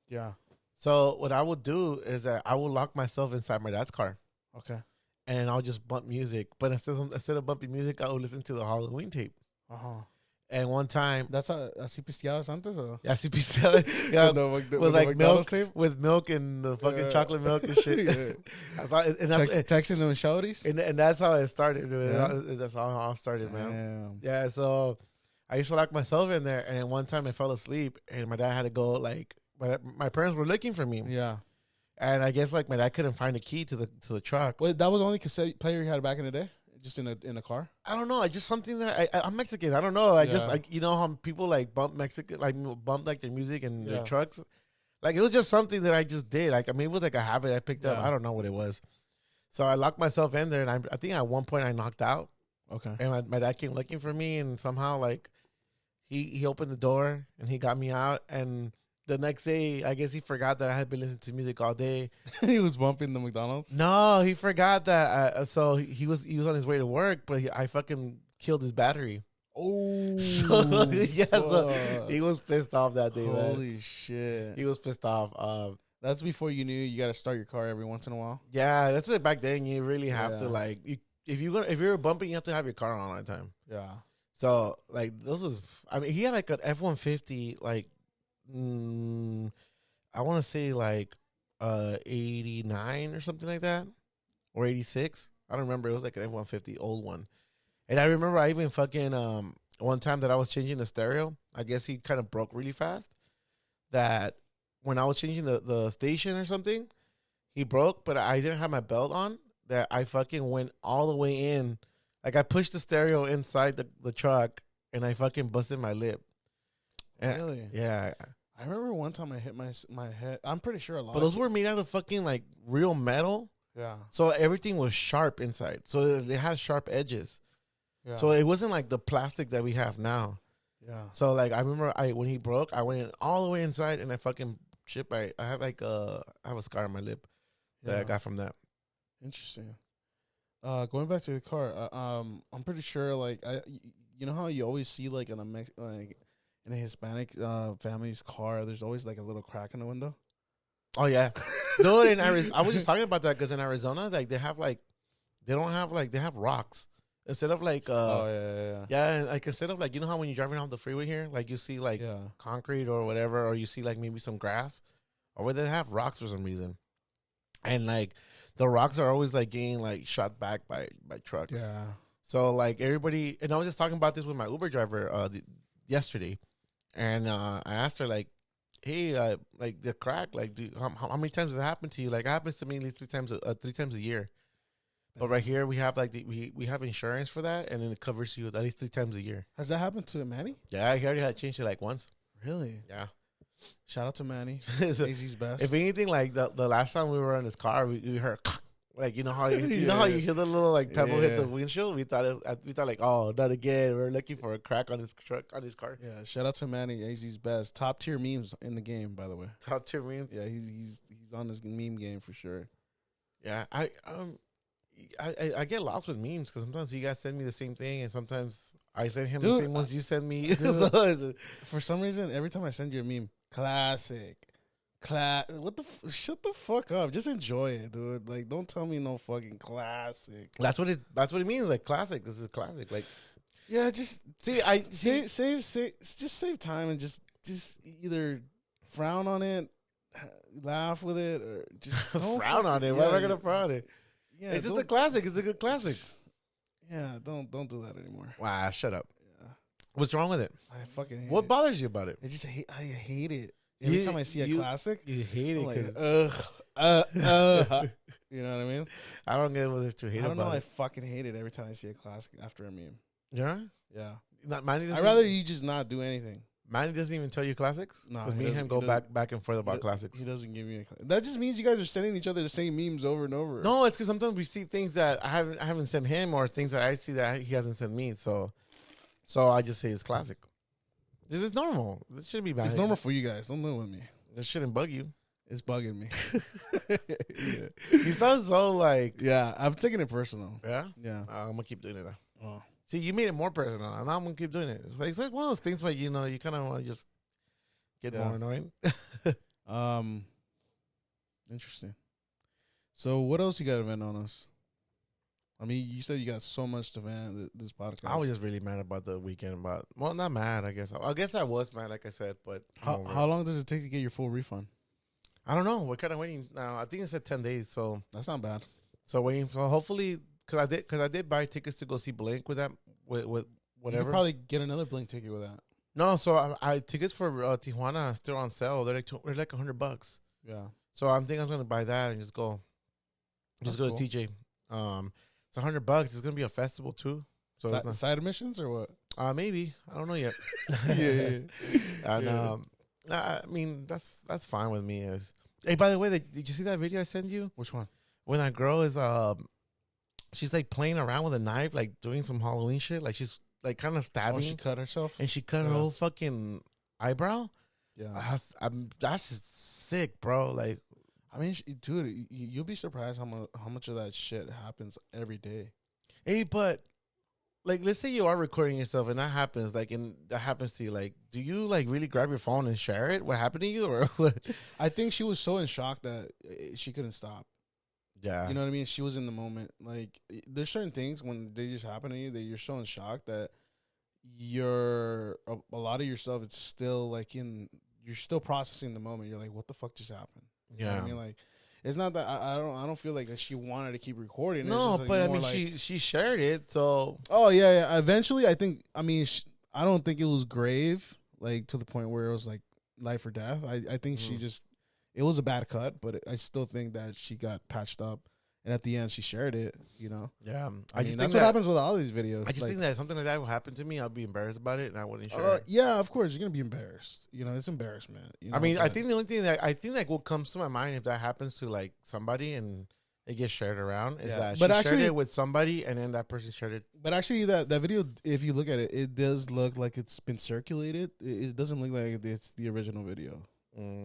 [SPEAKER 2] Yeah.
[SPEAKER 1] So what I would do is that I would lock myself inside my dad's car.
[SPEAKER 2] Okay.
[SPEAKER 1] And I'll just bump music. But instead of bumping music, I would listen to the Halloween tape.
[SPEAKER 2] Uh-huh.
[SPEAKER 1] And one time,
[SPEAKER 2] that's así pisteabas antes, or
[SPEAKER 1] así pisteaba, yeah, with like milk, tape? With milk and the fucking chocolate milk and shit. Yeah.
[SPEAKER 2] Texting them shouties,
[SPEAKER 1] and that's how it started. That's how it started, man. Yeah, so I used to lock myself in there, and one time I fell asleep, and my dad had to go. Like my parents were looking for me.
[SPEAKER 2] Yeah,
[SPEAKER 1] and I guess like my dad couldn't find a key to the truck.
[SPEAKER 2] Wait, that was the only cassette player you had back in the day. Just in a car?
[SPEAKER 1] I don't know. I just something that I'm Mexican. I don't know. I just like how people like bump Mexican, like bump like their music and their trucks. Like, it was just something that I just did. Like, I mean, it was like a habit I picked up.
[SPEAKER 2] Yeah.
[SPEAKER 1] I don't know what it was. So I locked myself in there, and I think at one point I knocked out.
[SPEAKER 2] Okay.
[SPEAKER 1] And my dad came looking for me, and somehow, like, he opened the door, and he got me out. And the next day, I guess he forgot that I had been listening to music all day.
[SPEAKER 2] He was bumping the McDonald's.
[SPEAKER 1] No, he forgot that. So he was on his way to work, but I fucking killed his battery.
[SPEAKER 2] Oh,
[SPEAKER 1] So, yeah, so
[SPEAKER 2] fuck.
[SPEAKER 1] he was pissed off that day, man.
[SPEAKER 2] Holy shit.
[SPEAKER 1] He was pissed off.
[SPEAKER 2] That's before you knew you got to start your car every once in a while.
[SPEAKER 1] Yeah, that's what back then you really have to,
[SPEAKER 2] Yeah.
[SPEAKER 1] like, if you're bumping, you have to have your car on all the time.
[SPEAKER 2] Yeah.
[SPEAKER 1] So, like, I mean, he had like an F-150, like, I want to say like 89 or something like that, or 86. I don't remember. It was like an F-150, old one. And I remember I even fucking one time that I was changing the stereo. I guess he kind of broke really fast. That when I was changing the station or something, he broke, but I didn't have my belt on. That I fucking went all the way in. Like, I pushed the stereo inside the truck, and I fucking busted my lip. And
[SPEAKER 2] Really?
[SPEAKER 1] yeah.
[SPEAKER 2] I remember one time I hit my head. I'm pretty sure a lot.
[SPEAKER 1] But those were made out of fucking, like, real metal.
[SPEAKER 2] Yeah.
[SPEAKER 1] So everything was sharp inside. So they had sharp edges.
[SPEAKER 2] Yeah.
[SPEAKER 1] So it wasn't like the plastic that we have now.
[SPEAKER 2] Yeah.
[SPEAKER 1] So, like, I remember when he broke, I went in all the way inside, and I fucking I have like I have a scar on my lip that I got from that.
[SPEAKER 2] Interesting. Going back to the car, I'm pretty sure, like, you know how you always see, like, in a Hispanic family's car, there's always like a little crack in the window.
[SPEAKER 1] Oh yeah, dude. In Arizona, I was just talking about that because in Arizona, like, they have rocks instead of like yeah, like, instead of, like, you know how when you're driving off the freeway here, like, you see like concrete or whatever, or you see like maybe some grass, or where they have rocks for some reason, and like the rocks are always like getting like shot back by trucks.
[SPEAKER 2] Yeah. So,
[SPEAKER 1] like, everybody, and I was just talking about this with my Uber driver yesterday, and I asked her, like, hey, like, the crack, like, how many times has it happened to you? Like, it happens to me at least three times a year. But right here we have like we have insurance for that, and then it covers you at least 3 times a year.
[SPEAKER 2] has that happened to Manny?
[SPEAKER 1] Yeah, he already had changed it like once.
[SPEAKER 2] Really?
[SPEAKER 1] Yeah.
[SPEAKER 2] Shout out to Manny.
[SPEAKER 1] So,
[SPEAKER 2] AZ's best.
[SPEAKER 1] if anything, like the last time we were in his car, we heard like, you know how you know how you hear the little like pebble hit the windshield. We thought like, oh, not again. We're looking for a crack on his truck, on his car.
[SPEAKER 2] Yeah. Shout out to Manny. AZ's best. Top tier memes in the game, by the way.
[SPEAKER 1] Top tier memes.
[SPEAKER 2] Yeah, he's on his meme game for sure.
[SPEAKER 1] Yeah, I get lost with memes because sometimes you guys send me the same thing, and sometimes I send him the same ones you send me.
[SPEAKER 2] For some reason, every time I send you a meme, classic. What the? Shut the fuck up. Just enjoy it, dude. Like, don't tell me no fucking classic.
[SPEAKER 1] That's what it means. Like, classic. This is classic. Like,
[SPEAKER 2] yeah, just
[SPEAKER 1] see,
[SPEAKER 2] just save time and just either frown on it, laugh with it, or just
[SPEAKER 1] frown on it. Why am I gonna frown on it?
[SPEAKER 2] Yeah,
[SPEAKER 1] it's just a classic. It's a good classic.
[SPEAKER 2] Yeah, don't do that anymore.
[SPEAKER 1] Wow, shut up.
[SPEAKER 2] Yeah.
[SPEAKER 1] What's wrong with it?
[SPEAKER 2] I fucking hate
[SPEAKER 1] What
[SPEAKER 2] it.
[SPEAKER 1] bothers you about it?
[SPEAKER 2] I hate it. Every time I see a classic,
[SPEAKER 1] you hate it.
[SPEAKER 2] Like, you know what I mean?
[SPEAKER 1] I don't get what there's to hate about it.
[SPEAKER 2] I don't know. I fucking hate it every time I see a classic after a meme.
[SPEAKER 1] Yeah?
[SPEAKER 2] Yeah.
[SPEAKER 1] I'd
[SPEAKER 2] rather you just not do anything.
[SPEAKER 1] Manny doesn't even tell you classics?
[SPEAKER 2] No.
[SPEAKER 1] Because me and him go back and forth about classics.
[SPEAKER 2] He doesn't give me a classic. That just means you guys are sending each other the same memes over and over.
[SPEAKER 1] No, it's because sometimes we see things that I haven't sent him, or things that I see that he hasn't sent me. So I just say it's classic. It's normal. This shouldn't be bad.
[SPEAKER 2] It's normal for you guys. Don't live with me.
[SPEAKER 1] This shouldn't bug you.
[SPEAKER 2] It's bugging me.
[SPEAKER 1] Yeah. You sound so like...
[SPEAKER 2] Yeah, I'm taking it personal.
[SPEAKER 1] Yeah?
[SPEAKER 2] Yeah.
[SPEAKER 1] I'm going to keep doing it though.
[SPEAKER 2] Oh.
[SPEAKER 1] See, you made it more personal. And now I'm going to keep doing it. It's like one of those things where, you know, you kind of want to just get more annoying.
[SPEAKER 2] Interesting. So what else you got to vent on us? I mean, you said you got so much to vent this podcast.
[SPEAKER 1] I was just really mad about the weekend. Well, not mad, I guess. I guess I was mad, like I said, but...
[SPEAKER 2] How long does it take to get your full refund?
[SPEAKER 1] I don't know. We're kind of waiting now. I think it said 10 days, so...
[SPEAKER 2] That's not bad.
[SPEAKER 1] So waiting. So hopefully... Because I did buy tickets to go see Blink with that, with whatever.
[SPEAKER 2] You could probably get another Blink ticket with that.
[SPEAKER 1] No, so I tickets for Tijuana are still on sale. They're like $100.
[SPEAKER 2] Yeah.
[SPEAKER 1] So I'm thinking I'm gonna buy that and just go to TJ. It's $100. It's gonna be a festival too. So
[SPEAKER 2] side admissions or what?
[SPEAKER 1] Maybe I don't know yet.
[SPEAKER 2] Yeah.
[SPEAKER 1] And I mean, that's fine with me. Hey, by the way, did you see that video I sent you?
[SPEAKER 2] Which one?
[SPEAKER 1] When that girl is she's like playing around with a knife, like doing some Halloween shit. Like she's like kind of
[SPEAKER 2] Oh,
[SPEAKER 1] stabbing,
[SPEAKER 2] she cut herself.
[SPEAKER 1] and she cut her whole fucking eyebrow.
[SPEAKER 2] Yeah.
[SPEAKER 1] That's just sick, bro. Like,
[SPEAKER 2] I mean, dude, you'll be surprised how much of that shit happens every day.
[SPEAKER 1] hey, but like, let's say you are recording yourself and that happens, like, and that happens to you. Like, do you like really grab your phone and share it? What happened to you, or what?
[SPEAKER 2] I think she was so in shock that she couldn't stop.
[SPEAKER 1] Yeah,
[SPEAKER 2] You know what I mean? She was in the moment. Like, there's certain things when they just happen to you that you're so in shock that a lot of yourself, it's still like you're still processing the moment. You're like, what the fuck just happened? You know what I mean? Like, it's not that I don't feel like she wanted to keep recording.
[SPEAKER 1] no,
[SPEAKER 2] it's just like
[SPEAKER 1] but I
[SPEAKER 2] more
[SPEAKER 1] mean,
[SPEAKER 2] like,
[SPEAKER 1] she shared it, so
[SPEAKER 2] oh yeah. Eventually, I think. I mean, I don't think it was grave, like to the point where it was like life or death. I think she just, it was a bad cut, but I still think that she got patched up, and at the end she shared it. You know.
[SPEAKER 1] yeah.
[SPEAKER 2] I mean, that's what happens with all these videos.
[SPEAKER 1] I just think that if something like that would happen to me, I'd be embarrassed about it, and I wouldn't share it.
[SPEAKER 2] Yeah, of course you're gonna be embarrassed. You know, it's embarrassment. You know,
[SPEAKER 1] I mean, I think the only thing that what comes to my mind if that happens to like somebody and it gets shared around is that she shared it with somebody and then that person shared it.
[SPEAKER 2] But actually, that video, if you look at it, it does look like it's been circulated. It doesn't look like it's the original video.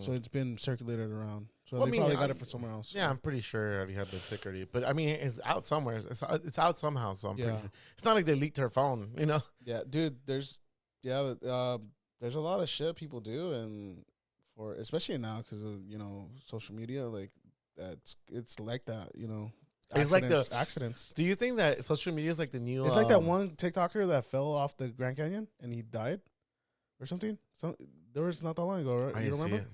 [SPEAKER 2] So it's been circulated around. So they probably got it for somewhere else.
[SPEAKER 1] Yeah, I'm pretty sure I already had the security. But I mean, it's out somewhere. It's out somehow. So I'm pretty sure. It's not like they leaked her phone, you know?
[SPEAKER 2] Yeah, dude. There's a lot of shit people do, and especially now because of social media, like it's like that,
[SPEAKER 1] It's like
[SPEAKER 2] accidents.
[SPEAKER 1] Do you think that social media is like the new?
[SPEAKER 2] It's like that one TikToker that fell off the Grand Canyon and he died, or something. There was not that long ago, right? You remember?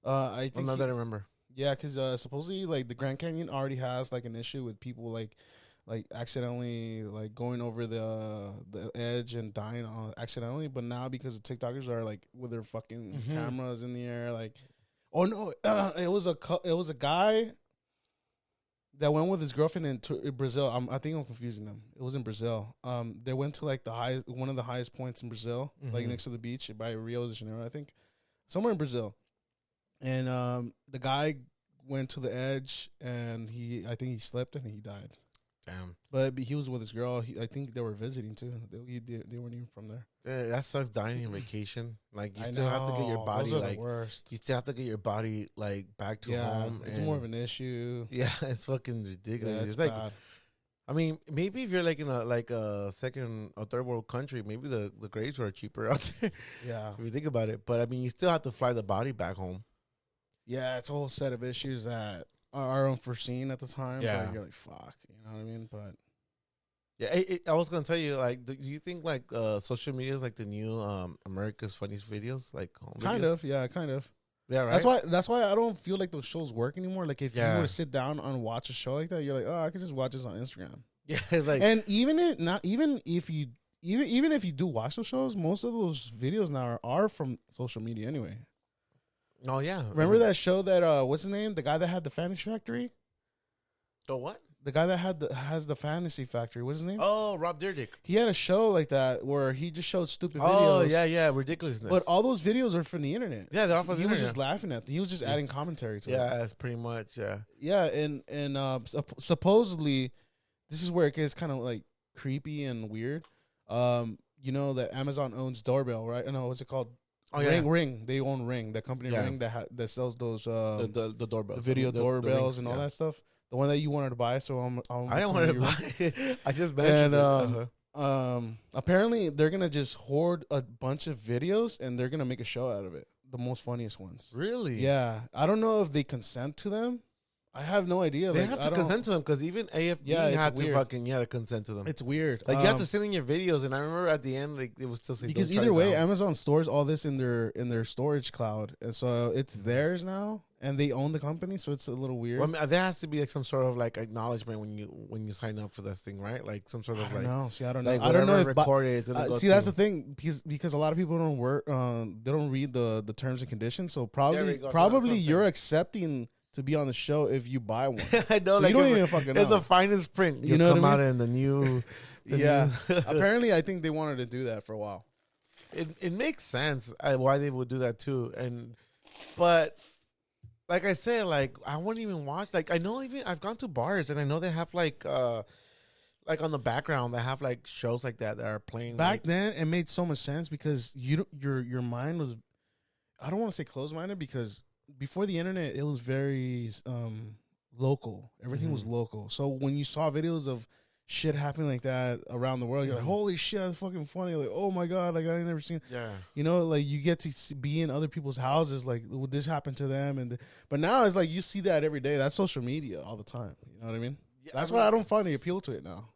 [SPEAKER 2] I think
[SPEAKER 1] I remember.
[SPEAKER 2] Yeah, because supposedly like the Grand Canyon already has like an issue with people like accidentally like going over the edge and dying accidentally. But now because the TikTokers are like with their fucking cameras in the air, like, oh no, it was a guy that went with his girlfriend in Brazil. I think I'm confusing them. It was in Brazil. They went to like one of the highest points in Brazil, like next to the beach by Rio de Janeiro, I think, somewhere in Brazil. And the guy went to the edge, and I think he slipped and he died.
[SPEAKER 1] Damn.
[SPEAKER 2] But he was with his girl. I think they were visiting too. They weren't even from there.
[SPEAKER 1] Yeah, that sucks. Dying on vacation, like you still have to get your body like
[SPEAKER 2] worst.
[SPEAKER 1] You still have to get your body like back to home.
[SPEAKER 2] It's more of an issue.
[SPEAKER 1] Yeah, it's fucking ridiculous.
[SPEAKER 2] Yeah,
[SPEAKER 1] it's like,
[SPEAKER 2] bad.
[SPEAKER 1] I mean, maybe if you're like in a second or third world country, maybe the graves are cheaper out there.
[SPEAKER 2] Yeah,
[SPEAKER 1] if you think about it. But I mean, you still have to fly the body back home.
[SPEAKER 2] Yeah, it's a whole set of issues that are unforeseen at the time.
[SPEAKER 1] Yeah,
[SPEAKER 2] but you're like, fuck, you know what I mean? But
[SPEAKER 1] yeah, I was gonna tell you, like, do you think like social media is like the new America's Funniest Videos, like home
[SPEAKER 2] kind
[SPEAKER 1] videos?
[SPEAKER 2] of, kind of.
[SPEAKER 1] Yeah, right.
[SPEAKER 2] That's why I don't feel like those shows work anymore. Like if you were to sit down and watch a show like that, you're like, oh, I can just watch this on Instagram.
[SPEAKER 1] Yeah, like,
[SPEAKER 2] and even if you do watch those shows, most of those videos now are from social media anyway.
[SPEAKER 1] Oh yeah,
[SPEAKER 2] remember that show that what's his name? The guy that had the Fantasy Factory.
[SPEAKER 1] The what?
[SPEAKER 2] The guy that has the Fantasy Factory. What's his name?
[SPEAKER 1] Oh, Rob Dyrdek.
[SPEAKER 2] He had a show like that where he just showed stupid videos.
[SPEAKER 1] Oh yeah, ridiculousness.
[SPEAKER 2] But all those videos are from the internet.
[SPEAKER 1] Yeah, they're all from the internet.
[SPEAKER 2] He was just laughing at them. He was just adding commentary to it.
[SPEAKER 1] Yeah, that's pretty much. Yeah.
[SPEAKER 2] Yeah, and supposedly, this is where it gets kind of like creepy and weird. You know that Amazon owns Doorbell, right? No, what's it called?
[SPEAKER 1] Oh,
[SPEAKER 2] Ring. They own Ring. That company Ring that sells those
[SPEAKER 1] the doorbells,
[SPEAKER 2] the video doorbells, and all that stuff. The one that you wanted to buy. So
[SPEAKER 1] I don't want to buy it. I just mentioned
[SPEAKER 2] it. Apparently they're gonna just hoard a bunch of videos and they're gonna make a show out of it. The most funniest ones.
[SPEAKER 1] Really?
[SPEAKER 2] Yeah. I don't know if they consent to them. I have no idea.
[SPEAKER 1] They have to consent to them because even AFB had to consent to them.
[SPEAKER 2] It's weird.
[SPEAKER 1] Like you have to send in your videos, and I remember at the end, like it was still saying
[SPEAKER 2] because either way, Amazon stores all this in their storage cloud, and so it's theirs now, and they own the company, so it's a little weird.
[SPEAKER 1] Well, I mean, there has to be like some sort of like acknowledgement when you sign up for this thing, right? Like some sort of
[SPEAKER 2] I don't know. See, I don't
[SPEAKER 1] know.
[SPEAKER 2] I don't know if
[SPEAKER 1] recorded.
[SPEAKER 2] See, that's the thing because a lot of people don't work. They don't read the terms and conditions, so probably you're accepting to be on the show if you buy one.
[SPEAKER 1] I know,
[SPEAKER 2] so
[SPEAKER 1] like
[SPEAKER 2] you don't even fucking know.
[SPEAKER 1] It's the finest print.
[SPEAKER 2] You know
[SPEAKER 1] come
[SPEAKER 2] what I mean?
[SPEAKER 1] out in the new.
[SPEAKER 2] Yeah. Apparently, I think they wanted to do that for a while.
[SPEAKER 1] it makes sense why they would do that too. But like I said, like I wouldn't even watch. Like I know even I've gone to bars and I know they have like on the background they have like shows like that are playing.
[SPEAKER 2] Back
[SPEAKER 1] like,
[SPEAKER 2] then, it made so much sense because your mind was, I don't want to say closed minded because before the internet, it was very local. Everything was local. So when you saw videos of shit happening like that around the world, you're like, holy shit, that's fucking funny. Like, oh my God, like I ain't never seen.
[SPEAKER 1] Yeah.
[SPEAKER 2] You know, like you get to be in other people's houses. Like, would this happen to them? But now it's like you see that every day. That's social media all the time. You know what I mean?
[SPEAKER 1] Yeah,
[SPEAKER 2] That's why I don't find the appeal to it now.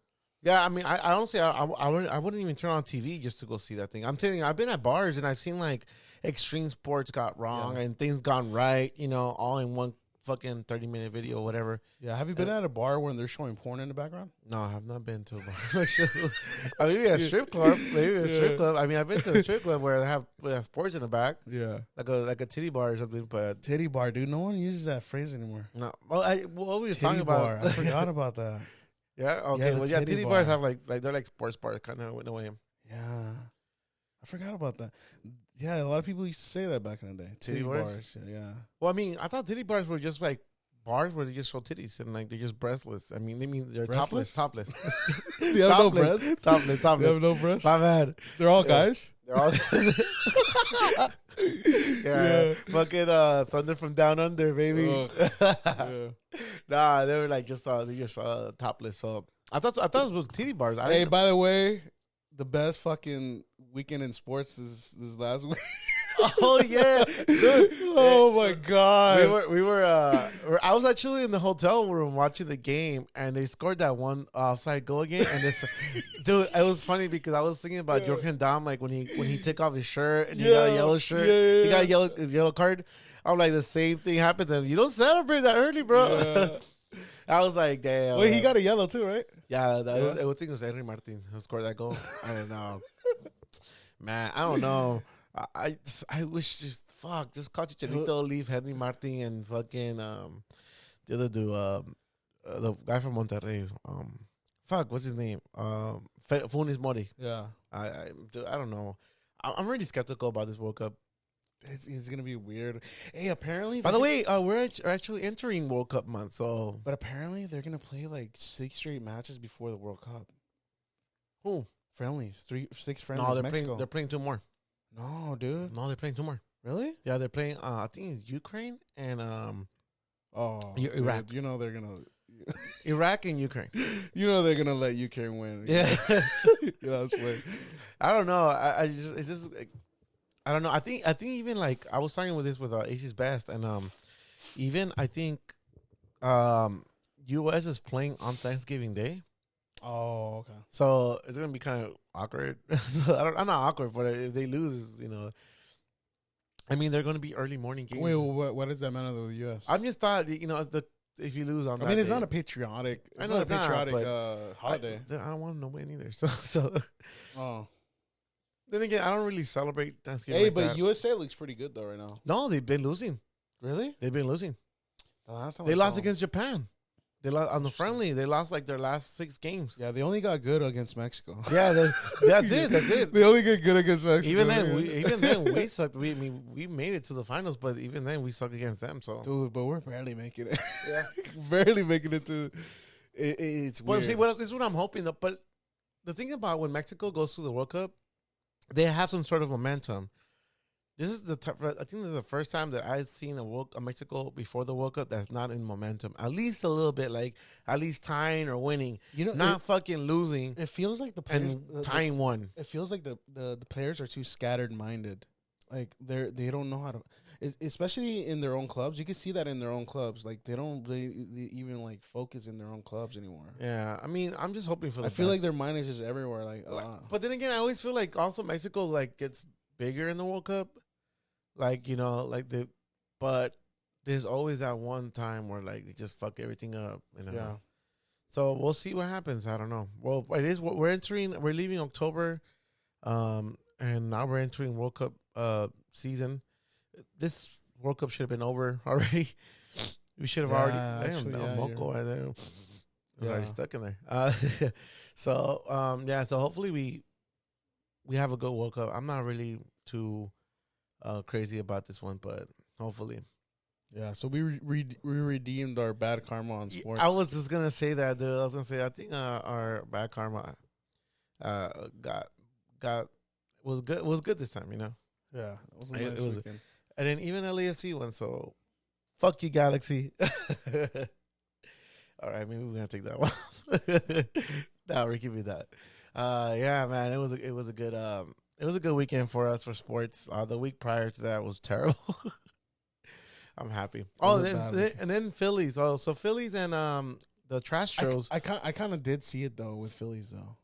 [SPEAKER 1] Yeah, I mean, I honestly, I wouldn't even turn on TV just to go see that thing. I'm telling you, I've been at bars and I've seen like extreme sports got wrong and things gone right, you know, all in one fucking 30-minute video, whatever.
[SPEAKER 2] Yeah, have you been at a bar where they're showing porn in the background?
[SPEAKER 1] No, I have not been to a bar. I mean, maybe a strip club. Strip club. I mean, I've been to a strip club where they have sports in the back.
[SPEAKER 2] Yeah,
[SPEAKER 1] like a titty bar or something. But
[SPEAKER 2] titty bar, dude. No one uses that phrase anymore.
[SPEAKER 1] no, what were you
[SPEAKER 2] Titty
[SPEAKER 1] talking
[SPEAKER 2] bar.
[SPEAKER 1] about?
[SPEAKER 2] I forgot about that.
[SPEAKER 1] Yeah. Okay.
[SPEAKER 2] Yeah,
[SPEAKER 1] well, titty bars have like they're like sports bars kind of in a way.
[SPEAKER 2] Yeah, I forgot about that. Yeah, a lot of people used to say that back in the day. Titty bars. Yeah.
[SPEAKER 1] Well, I mean, I thought titty bars were just like bars where they just show titties and like they're just breastless. I mean, they're
[SPEAKER 2] Breastless?
[SPEAKER 1] topless.
[SPEAKER 2] They have no breasts.
[SPEAKER 1] Topless.
[SPEAKER 2] They have no breasts.
[SPEAKER 1] My bad.
[SPEAKER 2] They're all guys.
[SPEAKER 1] They're all. yeah. Fucking Thunder from Down Under, baby.
[SPEAKER 2] Yeah.
[SPEAKER 1] Nah, they were like just topless. So I thought it was titty bars.
[SPEAKER 2] Hey, by the way, the best fucking weekend in sports is this last week.
[SPEAKER 1] Oh yeah, dude.
[SPEAKER 2] Oh my God.
[SPEAKER 1] We were I was actually in the hotel room watching the game and they scored that one offside goal again and this dude, it was funny because I was thinking about Jochen Damm, like when he took off his shirt and he got a yellow shirt, he got a yellow card. I'm like, the same thing happened to him. You don't celebrate that early, bro. Yeah. I was like, damn.
[SPEAKER 2] Wait, he got a yellow too, right?
[SPEAKER 1] Yeah, I think it was Henry Martin who scored that goal. I don't know. Man, I don't know. I wish just call Chicharito, leave Henry Martin and fucking the other dude, the guy from Monterrey. What's his name? Funes Mori.
[SPEAKER 2] Yeah.
[SPEAKER 1] I don't know. I'm really skeptical about this World Cup.
[SPEAKER 2] It's gonna be weird. Hey, apparently.
[SPEAKER 1] By the way, we're actually entering World Cup month, so.
[SPEAKER 2] But apparently they're gonna play like 6 straight matches before the World Cup.
[SPEAKER 1] Who?
[SPEAKER 2] Friendlies, 6 friendlies.
[SPEAKER 1] No,
[SPEAKER 2] they're
[SPEAKER 1] playing 2 more.
[SPEAKER 2] No, dude.
[SPEAKER 1] No, they're playing 2 more.
[SPEAKER 2] Really?
[SPEAKER 1] Yeah, they're playing. I think it's Ukraine and
[SPEAKER 2] Iraq. Dude, you know they're gonna.
[SPEAKER 1] Iraq and Ukraine.
[SPEAKER 2] You know they're gonna let Ukraine win.
[SPEAKER 1] Yeah.
[SPEAKER 2] You know, that's way.
[SPEAKER 1] I don't know. It's just. I don't know. I think even like I was talking with Ace's Best and even I think U.S. is playing on Thanksgiving Day.
[SPEAKER 2] Oh, okay.
[SPEAKER 1] So it's gonna be kind of awkward. So I'm not awkward, but if they lose, I mean they're gonna be early morning games.
[SPEAKER 2] Wait, what does that matter with the U.S.?
[SPEAKER 1] I'm just thought if you lose on,
[SPEAKER 2] it's not a patriotic. It's not a patriotic holiday.
[SPEAKER 1] I don't want them to win either. So.
[SPEAKER 2] Oh.
[SPEAKER 1] Then again, I don't really celebrate Thanksgiving.
[SPEAKER 2] Hey, but USA looks pretty good though right now.
[SPEAKER 1] No, they've been losing.
[SPEAKER 2] Really?
[SPEAKER 1] They've been losing.
[SPEAKER 2] The last time
[SPEAKER 1] they lost against Japan. They lost on the friendly. They lost like their last 6 games.
[SPEAKER 2] Yeah, they only got good against Mexico.
[SPEAKER 1] Yeah, that's it.
[SPEAKER 2] They only get good against Mexico.
[SPEAKER 1] Even then, we sucked. We made it to the finals, but even then, we suck against them. So,
[SPEAKER 2] dude, but we're barely making it.
[SPEAKER 1] Yeah,
[SPEAKER 2] barely making it to. It's weird.
[SPEAKER 1] See, this is what I'm hoping. But the thing about when Mexico goes to the World Cup, they have some sort of momentum. This is I think this is the first time that I've seen a Mexico before the World Cup that's not in momentum. At least a little bit, like at least tying or winning. Not fucking losing.
[SPEAKER 2] It feels like the players
[SPEAKER 1] and tying one.
[SPEAKER 2] It feels like the players are too scattered minded. Like they don't know how to, especially in their own clubs. You can see that in their own clubs. Like they don't really even like focus in their own clubs anymore.
[SPEAKER 1] Yeah, I mean, I'm just hoping for the
[SPEAKER 2] I feel like their mind is just everywhere. Like,
[SPEAKER 1] but then again, I always feel like also Mexico like gets bigger in the World Cup. Like, but there's always that one time where like they just fuck everything up.
[SPEAKER 2] Yeah.
[SPEAKER 1] So we'll see what happens. I don't know. Well, it is what we're entering. We're leaving October, and now we're entering World Cup season. This World Cup should have been over already. We should have already. Moco right there. It was already stuck in there. So So hopefully we have a good World Cup. I'm not really too crazy about this one, but hopefully.
[SPEAKER 2] Yeah, so we redeemed our bad karma on sports.
[SPEAKER 1] I was just gonna say that, dude. I was gonna say I think our bad karma uh got got was good this time.
[SPEAKER 2] Yeah, it was a
[SPEAKER 1] It
[SPEAKER 2] nice
[SPEAKER 1] was,
[SPEAKER 2] weekend.
[SPEAKER 1] and then even LAFC won. So fuck you, Galaxy. All right, maybe we're gonna take that one. No, we're keeping that. Yeah, man, it was a good weekend for us for sports. The week prior to that was terrible. I'm happy. Oh, and then Phillies. Oh, so Phillies and the trash shows.
[SPEAKER 2] I kind of did see it though with Phillies though.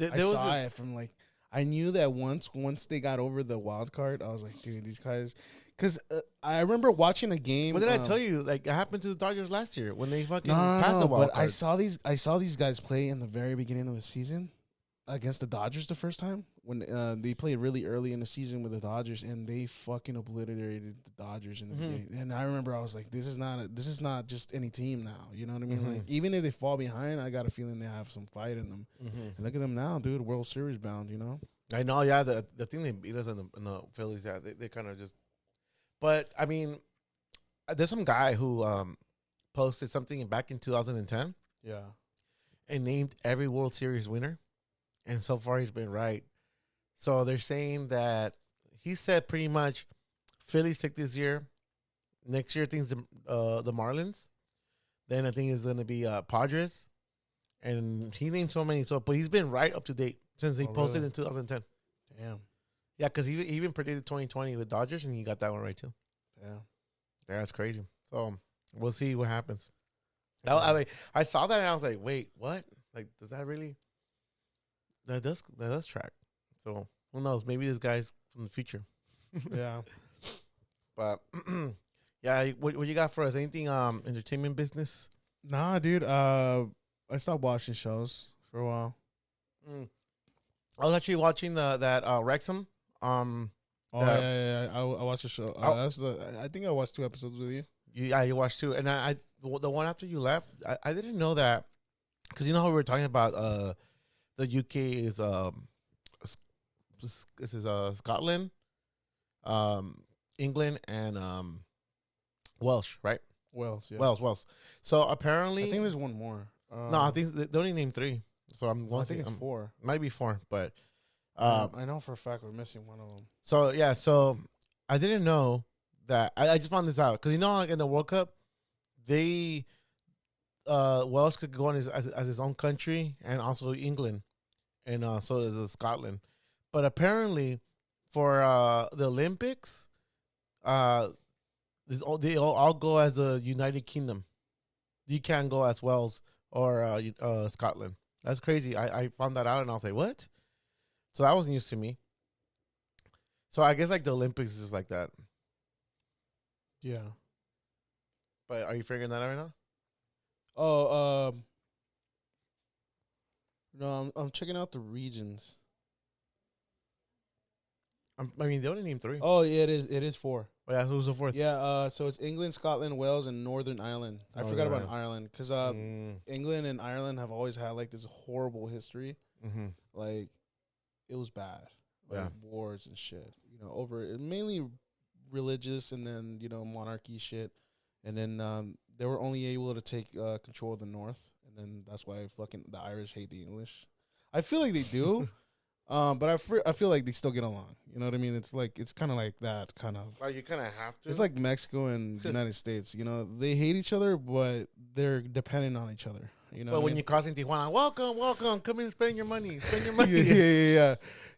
[SPEAKER 2] I
[SPEAKER 1] There was
[SPEAKER 2] saw it from like I knew that once they got over the wild card, I was like, dude, these guys. Because I remember watching a game.
[SPEAKER 1] What did I tell you? Like it happened to the Dodgers last year when they fucking
[SPEAKER 2] No,
[SPEAKER 1] passed the wild
[SPEAKER 2] but
[SPEAKER 1] card.
[SPEAKER 2] I saw these guys play in the very beginning of the season against the Dodgers the first time when they played really early in the season with the Dodgers and they fucking obliterated the Dodgers in the beginning. And I remember I was like, this is not just any team now. You know what I mean? Like even if they fall behind, I got a feeling they have some fight in them. And look at them now, dude. World Series bound. You know.
[SPEAKER 1] I know. Yeah, the thing they beat us in the Phillies. Yeah, they kind of just. But I mean, there's some guy who posted something back in 2010.
[SPEAKER 2] Yeah.
[SPEAKER 1] And named every World Series winner, and so far he's been right. So they're saying that he said pretty much Phillies take this year. Next year, I think it's the Marlins. Then I think it's going to be Padres. And he named so many. But he's been right up to date since he posted in 2010.
[SPEAKER 2] Damn.
[SPEAKER 1] Yeah, because he even predicted 2020 with Dodgers, and he got that one right too.
[SPEAKER 2] Yeah.
[SPEAKER 1] Yeah, that's crazy. So we'll see what happens. I saw that and I was like, wait, what? Like, does that really? That does track. So who knows? Maybe this guy's from the future.
[SPEAKER 2] Yeah.
[SPEAKER 1] But yeah, what you got for us? Anything entertainment business?
[SPEAKER 2] Nah, dude. I stopped watching shows for a while.
[SPEAKER 1] I was actually watching that Wrexham.
[SPEAKER 2] Yeah. I watched the show. I think I watched 2 episodes with you.
[SPEAKER 1] You watched 2, and I the one after you left. I didn't know that because you know how we were talking about the UK is this is Scotland, England, and Welsh, right?
[SPEAKER 2] Welsh, yeah.
[SPEAKER 1] Welsh. So apparently,
[SPEAKER 2] I think there's one more.
[SPEAKER 1] No, I think they only named 3. So I
[SPEAKER 2] think it's 4.
[SPEAKER 1] Might be 4, but
[SPEAKER 2] I know for a fact we're missing one of them.
[SPEAKER 1] So yeah, so I didn't know that. I just found this out because like in the World Cup, they Wales could go on as his own country, and also England, and so does Scotland. But apparently, for the Olympics, they all go as a United Kingdom. You can't go as Wales or Scotland. That's crazy. I found that out and I was like, what? So that was news to me. So I guess like the Olympics is just like that.
[SPEAKER 2] Yeah.
[SPEAKER 1] But are you figuring that out right now?
[SPEAKER 2] Oh, no, I'm checking out the regions.
[SPEAKER 1] I mean, they only named 3.
[SPEAKER 2] Oh, yeah, it is 4.
[SPEAKER 1] Oh, yeah, who's the 4th?
[SPEAKER 2] Yeah, so it's England, Scotland, Wales, and Northern Ireland. I forgot about Ireland because England and Ireland have always had like this horrible history.
[SPEAKER 1] Mm-hmm.
[SPEAKER 2] Like, it was bad. Like, wars and shit. Over mainly religious and then monarchy shit, and then they were only able to take control of the North, and then that's why fucking the Irish hate the English. I feel like they do. But I feel like they still get along. You know what I mean? It's kind of like that kind of.
[SPEAKER 1] Well, you kind of have to.
[SPEAKER 2] It's like Mexico and the United States. They hate each other, but they're dependent on each other.
[SPEAKER 1] But when you're crossing Tijuana, welcome, come in, spend your money.
[SPEAKER 2] Yeah.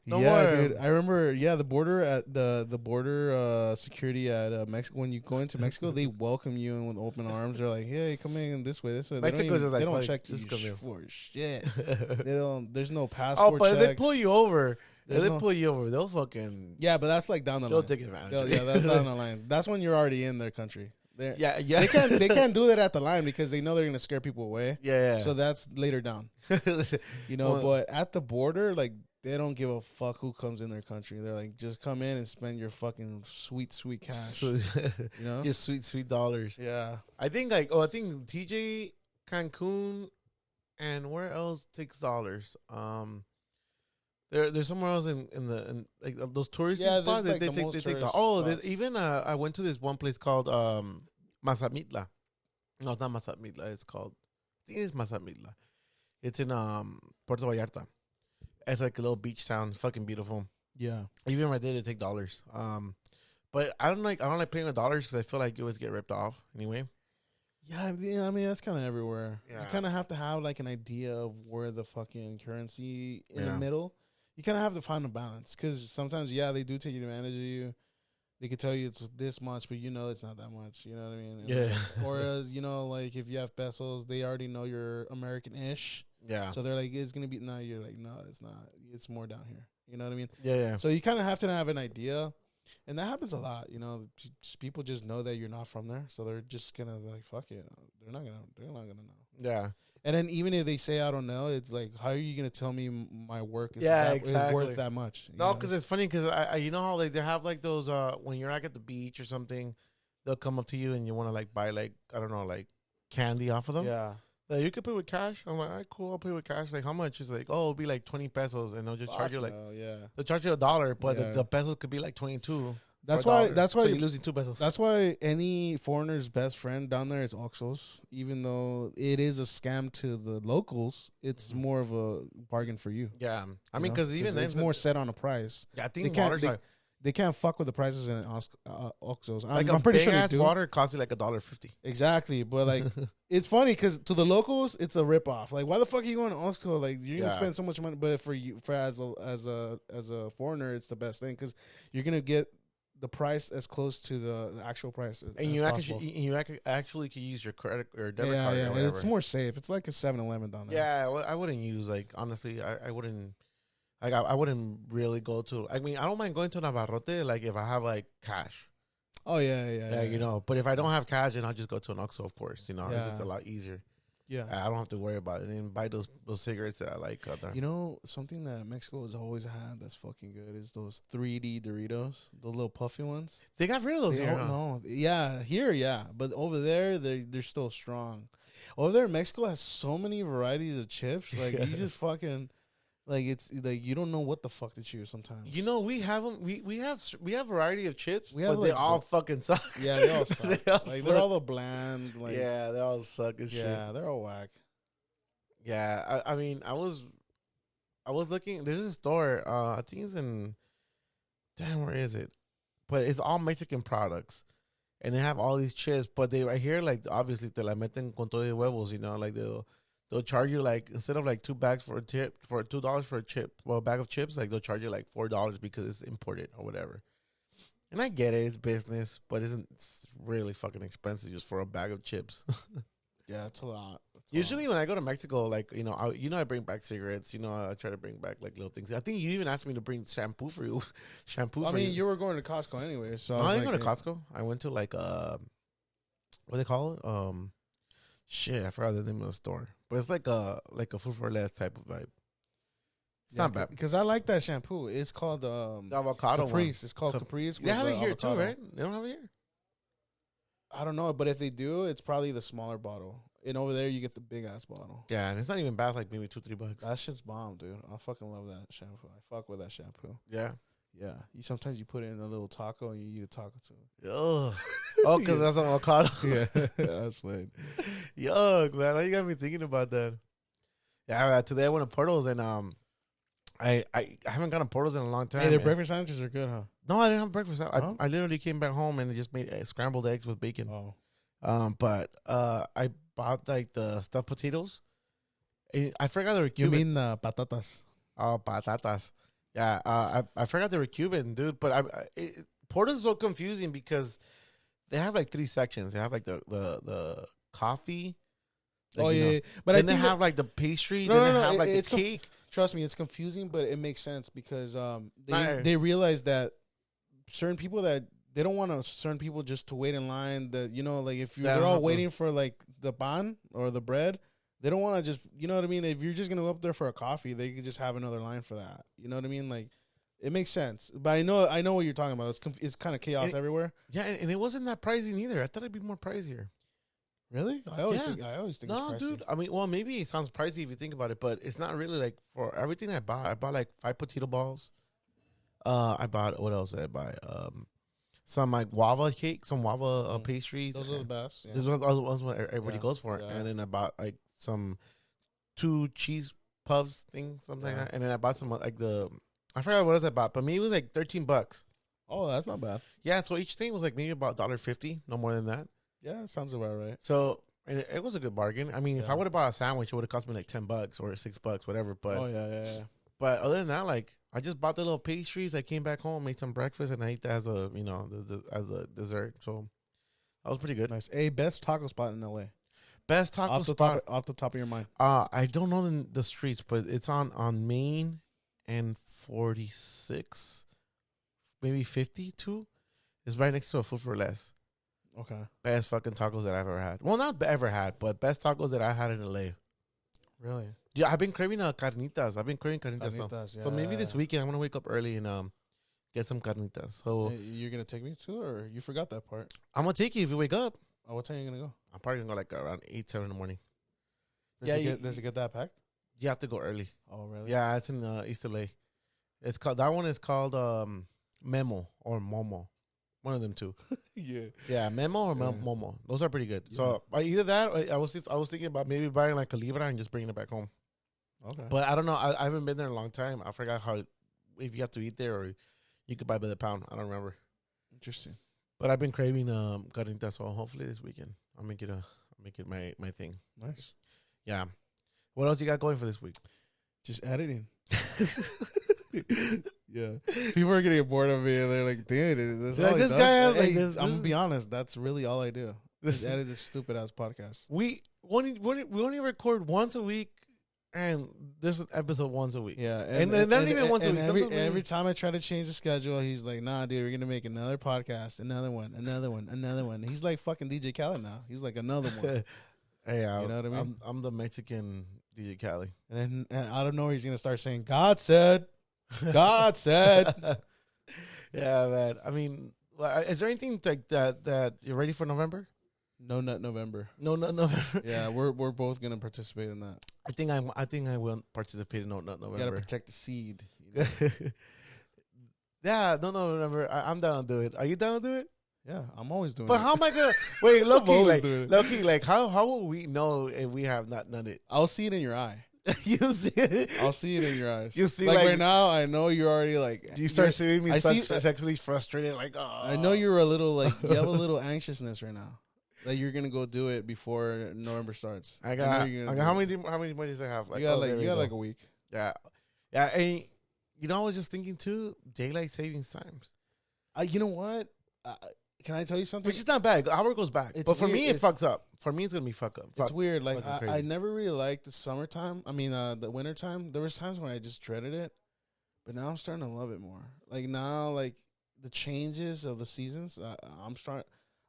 [SPEAKER 1] Don't worry,
[SPEAKER 2] dude. I remember. Yeah, the border at the border security at Mexico. When you go into Mexico, they welcome you in with open arms. They're like, "Hey, come in this way."
[SPEAKER 1] Mexico's just like,
[SPEAKER 2] they don't check you for shit. They don't. There's no passport.
[SPEAKER 1] Oh, but
[SPEAKER 2] checks.
[SPEAKER 1] if they pull you over, they'll fucking.
[SPEAKER 2] Yeah, but that's like down the line.
[SPEAKER 1] They'll take advantage.
[SPEAKER 2] Yeah, that's down the line. That's when you're already in their country.
[SPEAKER 1] Yeah.
[SPEAKER 2] They can't do that at the line because they know they're gonna scare people away.
[SPEAKER 1] Yeah.
[SPEAKER 2] So that's later down. But at the border, like, they don't give a fuck who comes in their country. They're like, just come in and spend your fucking sweet cash.
[SPEAKER 1] Your sweet dollars.
[SPEAKER 2] Yeah.
[SPEAKER 1] I think TJ, Cancun, and where else takes dollars? There's somewhere else like those touristy
[SPEAKER 2] Yeah,
[SPEAKER 1] spots.
[SPEAKER 2] there's like the most
[SPEAKER 1] They take the
[SPEAKER 2] tourist spots.
[SPEAKER 1] even I went to this one place called Mazamitla. No, it's not Mazamitla. It's called I think it's Mazamitla. It's in Puerto Vallarta. It's like a little beach town. It's fucking beautiful.
[SPEAKER 2] Yeah.
[SPEAKER 1] Even right there, they take dollars. But I don't like paying with dollars because I feel like you always get ripped off anyway.
[SPEAKER 2] Yeah, I mean that's kind of everywhere.
[SPEAKER 1] Yeah.
[SPEAKER 2] You kind of have to have like an idea of where the fucking currency in the
[SPEAKER 1] Yeah.
[SPEAKER 2] middle. You kind of have to find a balance because sometimes, yeah, they do take advantage of you. They could tell you it's this much, but you know it's not that much. You know what I mean? And
[SPEAKER 1] Yeah.
[SPEAKER 2] Whereas like if you have pesos, they already know you're American-ish,
[SPEAKER 1] Yeah.
[SPEAKER 2] so they're like, it's gonna be no. You're like, no, it's not. It's more down here. You know what I mean?
[SPEAKER 1] Yeah.
[SPEAKER 2] So you kind of have to have an idea. And that happens a lot, people just know that you're not from there, so they're just gonna like fuck it. They're not gonna know.
[SPEAKER 1] Yeah.
[SPEAKER 2] And then even if they say I don't know, it's like, how are you gonna tell me my work is, is worth that much?
[SPEAKER 1] No, because it's funny because I you know how like they have like those when you're like at the beach or something, they'll come up to you and you want to like buy like I don't know like candy off of them.
[SPEAKER 2] Yeah.
[SPEAKER 1] Like, you could pay with cash. I'm like, all right, cool. I'll pay with cash. Like, how much? It's like, oh, it'll be like 20 pesos, and they'll just charge you like, they'll charge you $1, but the pesos could be like 22.
[SPEAKER 2] That's why
[SPEAKER 1] so you're losing 2 pesos.
[SPEAKER 2] That's why any foreigner's best friend down there is Oxxos. Even though it is a scam to the locals, it's more of a bargain for you.
[SPEAKER 1] Yeah, I mean, because even then
[SPEAKER 2] it's more set on a price.
[SPEAKER 1] Yeah, I think
[SPEAKER 2] they can't fuck with the prices in Oxxos.
[SPEAKER 1] Like
[SPEAKER 2] I'm pretty sure
[SPEAKER 1] ass water costs you like $1.50.
[SPEAKER 2] Exactly, but like it's funny because to the locals it's a ripoff. Like, why the fuck are you going to Oxxos? Like, you're gonna spend so much money, but for as a foreigner, it's the best thing because you're gonna get the price as close to the actual price
[SPEAKER 1] and you actually can use your credit or debit card.
[SPEAKER 2] Yeah, and it's more safe. It's like a 7-Eleven down there.
[SPEAKER 1] Yeah, I wouldn't use like honestly, I wouldn't. Like I wouldn't really go to. I mean, I don't mind going to Navarrote. Like if I have like cash.
[SPEAKER 2] Oh yeah.
[SPEAKER 1] You know. But if I don't have cash, then I'll just go to an Oxxo. Of course, you know, it's just a lot easier.
[SPEAKER 2] Yeah,
[SPEAKER 1] I don't have to worry about it and buy those cigarettes that I like.
[SPEAKER 2] You know, something that Mexico has always had that's fucking good is those 3D Doritos, the little puffy ones.
[SPEAKER 1] They got rid of those here.
[SPEAKER 2] No, yeah, here, yeah, but over there they're still strong. Over there, Mexico has so many varieties of chips. Like you just fucking. Like it's like you don't know what the fuck to choose sometimes.
[SPEAKER 1] You know, we have them. We have variety of chips,
[SPEAKER 2] but like,
[SPEAKER 1] they all fucking suck.
[SPEAKER 2] Yeah, they all suck. They're all the bland. Like,
[SPEAKER 1] yeah, they all suck as shit.
[SPEAKER 2] Yeah, they're all whack.
[SPEAKER 1] Yeah, I mean, I was looking. There's a store. I think it's in. Damn, where is it? But it's all Mexican products, and they have all these chips. But they right here, like obviously, te la meten con todo de huevos. You know, like they'll charge you like instead of like $2 for a tip for $2 for a chip, well, a bag of chips, like they'll charge you like $4 because it's imported or whatever. And I get it, it's business, but it's really fucking expensive just for a bag of chips.
[SPEAKER 2] Yeah, it's a lot.
[SPEAKER 1] Usually when I go to Mexico, like I bring back cigarettes. You know, I try to bring back like little things. I think you even asked me to bring shampoo for you.
[SPEAKER 2] I mean, you were going to Costco anyway, so
[SPEAKER 1] no, I didn't go to Costco. I went to like what do they call it? Shit, I forgot the name of the store. But it's like a food for less type of vibe. It's not bad.
[SPEAKER 2] Because I like that shampoo. It's called
[SPEAKER 1] the avocado
[SPEAKER 2] Caprice. It's called Caprice.
[SPEAKER 1] They have it here too, right? They don't have it here?
[SPEAKER 2] I don't know, but if they do, it's probably the smaller bottle. And over there, you get the big ass bottle.
[SPEAKER 1] Yeah, and it's not even bad. Like maybe $2-3.
[SPEAKER 2] That shit's bomb, dude. I fucking love that shampoo. I fuck with that shampoo.
[SPEAKER 1] Yeah.
[SPEAKER 2] Yeah. Sometimes you put it in a little taco and you eat a taco too.
[SPEAKER 1] Ugh. Oh, because that's avocado.
[SPEAKER 2] Yeah, that's funny.
[SPEAKER 1] Yuck, man. Now you got me thinking about that. Yeah, today I went to Portals and I haven't gone to Portals in a long time.
[SPEAKER 2] Hey, their breakfast sandwiches are good, huh?
[SPEAKER 1] No, I didn't have breakfast. I literally came back home and just made scrambled eggs with bacon.
[SPEAKER 2] Oh.
[SPEAKER 1] But I bought like the stuffed potatoes. And I forgot they were Cuban.
[SPEAKER 2] You mean the patatas?
[SPEAKER 1] Oh, patatas. Yeah, I forgot they were Cuban, dude. But Portals is so confusing because they have like 3 sections. They have like the coffee.
[SPEAKER 2] Like, yeah.
[SPEAKER 1] But then they have like the pastry. Then they have like the cake.
[SPEAKER 2] Trust me, it's confusing, but it makes sense because they realize that certain people that they don't want certain people just to wait in line. That like if they're all waiting for like the pan or the bread, they don't want to just what I mean. If you're just gonna go up there for a coffee, they could just have another line for that. You know what I mean? Like it makes sense. But I know what you're talking about. It's kind of chaos everywhere.
[SPEAKER 1] Yeah, and it wasn't that pricey either. I thought it'd be more pricier.
[SPEAKER 2] Really? I always think it's
[SPEAKER 1] No,
[SPEAKER 2] pricey.
[SPEAKER 1] dude. I mean, well, maybe it sounds pricey if you think about it, but it's not really like for everything I bought. I bought like 5 potato balls. I bought what else did I buy? Some like guava cake, some guava pastries.
[SPEAKER 2] Those are the best. Yeah.
[SPEAKER 1] This was all the ones what everybody goes for.
[SPEAKER 2] Yeah.
[SPEAKER 1] And then I bought like some 2 cheese puffs thing, something like that. And then I bought some like I forgot what else I bought, but maybe it was like $13.
[SPEAKER 2] Oh, that's not bad.
[SPEAKER 1] Yeah, so each thing was like maybe about $1.50, no more than that.
[SPEAKER 2] Yeah, that sounds about right.
[SPEAKER 1] So and it was a good bargain. I mean, if I would have bought a sandwich, it would have cost me like $10 or $6, whatever. But
[SPEAKER 2] yeah.
[SPEAKER 1] But other than that, like I just bought the little pastries. I came back home, made some breakfast, and I ate that as a as a dessert. So that was pretty good.
[SPEAKER 2] Nice. Hey, best taco spot in LA.
[SPEAKER 1] Best taco spot
[SPEAKER 2] off the top of your mind.
[SPEAKER 1] I don't know the streets, but it's on Main and 46, maybe 52. It's right next to a Food for Less.
[SPEAKER 2] Okay.
[SPEAKER 1] Best fucking tacos that I've ever had. Well, not ever had, but best tacos that I had in LA.
[SPEAKER 2] Really?
[SPEAKER 1] Yeah, I've been craving carnitas. I've been craving carnitas.
[SPEAKER 2] Carnitas,
[SPEAKER 1] So maybe this weekend I'm gonna wake up early and get some carnitas. So
[SPEAKER 2] hey, you're gonna take me too, or you forgot that part?
[SPEAKER 1] I'm gonna take you if you wake up.
[SPEAKER 2] Oh, what time are you gonna go?
[SPEAKER 1] I'm probably gonna go like around 8, 7 in the morning.
[SPEAKER 2] Does it get that packed?
[SPEAKER 1] You have to go early.
[SPEAKER 2] Oh, really?
[SPEAKER 1] Yeah, it's in East LA. It's called that one is called Memo or Momo. One of them two. Yeah, Memo or Momo. Those are pretty good. Yeah. So either that, or I was thinking about maybe buying like a Libra and just bringing it back home.
[SPEAKER 2] Okay.
[SPEAKER 1] But I don't know. I haven't been there in a long time. I forgot if you have to eat there or you could buy by the pound. I don't remember.
[SPEAKER 2] Interesting.
[SPEAKER 1] But I've been craving carnitas, so hopefully this weekend I'll make it my thing.
[SPEAKER 2] Nice.
[SPEAKER 1] Yeah. What else you got going for this week?
[SPEAKER 2] Just editing. Yeah. People are getting bored of me and they're like, dude, this guy. I'm gonna be honest, that's really all I do. Just edit this stupid ass podcast.
[SPEAKER 1] We only record once a week, and this is episode once a week.
[SPEAKER 2] Yeah,
[SPEAKER 1] and not even once a week.
[SPEAKER 2] Every time I try to change the schedule, he's like, "Nah, dude, we're gonna make another podcast, another one." He's like fucking DJ Khaled now. He's like another one.
[SPEAKER 1] Hey,
[SPEAKER 2] you know what I mean?
[SPEAKER 1] I'm the Mexican DJ Khaled.
[SPEAKER 2] And then out of nowhere, he's gonna start saying, "God said." God said.
[SPEAKER 1] Yeah, man. I mean, is there anything like that you're ready for November?
[SPEAKER 2] No Nut November.
[SPEAKER 1] No Nut November.
[SPEAKER 2] Yeah, we're both gonna participate in that.
[SPEAKER 1] I think I will participate in No Nut November.
[SPEAKER 2] You gotta protect the seed. You know?
[SPEAKER 1] Yeah, No Nut November. I'm down to do it. Are you down to do it?
[SPEAKER 2] Yeah, I'm always doing it.
[SPEAKER 1] But how am I gonna wait, Loki, like how will we know if we have not done it?
[SPEAKER 2] I'll see it in your eye.
[SPEAKER 1] You see it?
[SPEAKER 2] I'll see it in your eyes.
[SPEAKER 1] You see,
[SPEAKER 2] like right now, I know you're already like.
[SPEAKER 1] You start seeing me sexually frustrated, like, oh.
[SPEAKER 2] I know you're a little like you have a little anxiousness right now. Like you're gonna go do it before November starts.
[SPEAKER 1] I got how many more days I have? Like,
[SPEAKER 2] you got like a week.
[SPEAKER 1] Yeah. And you know, I was just thinking too, daylight savings times.
[SPEAKER 2] You know what? Can I tell you something?
[SPEAKER 1] Which is not bad. Hour goes back. But for me, it fucks up. For me, it's going to be fuck up.
[SPEAKER 2] It's weird. Like, I never really liked the summertime. I mean, the wintertime. There was times when I just dreaded it. But now I'm starting to love it more. Like, now, like, the changes of the seasons, I'm starting.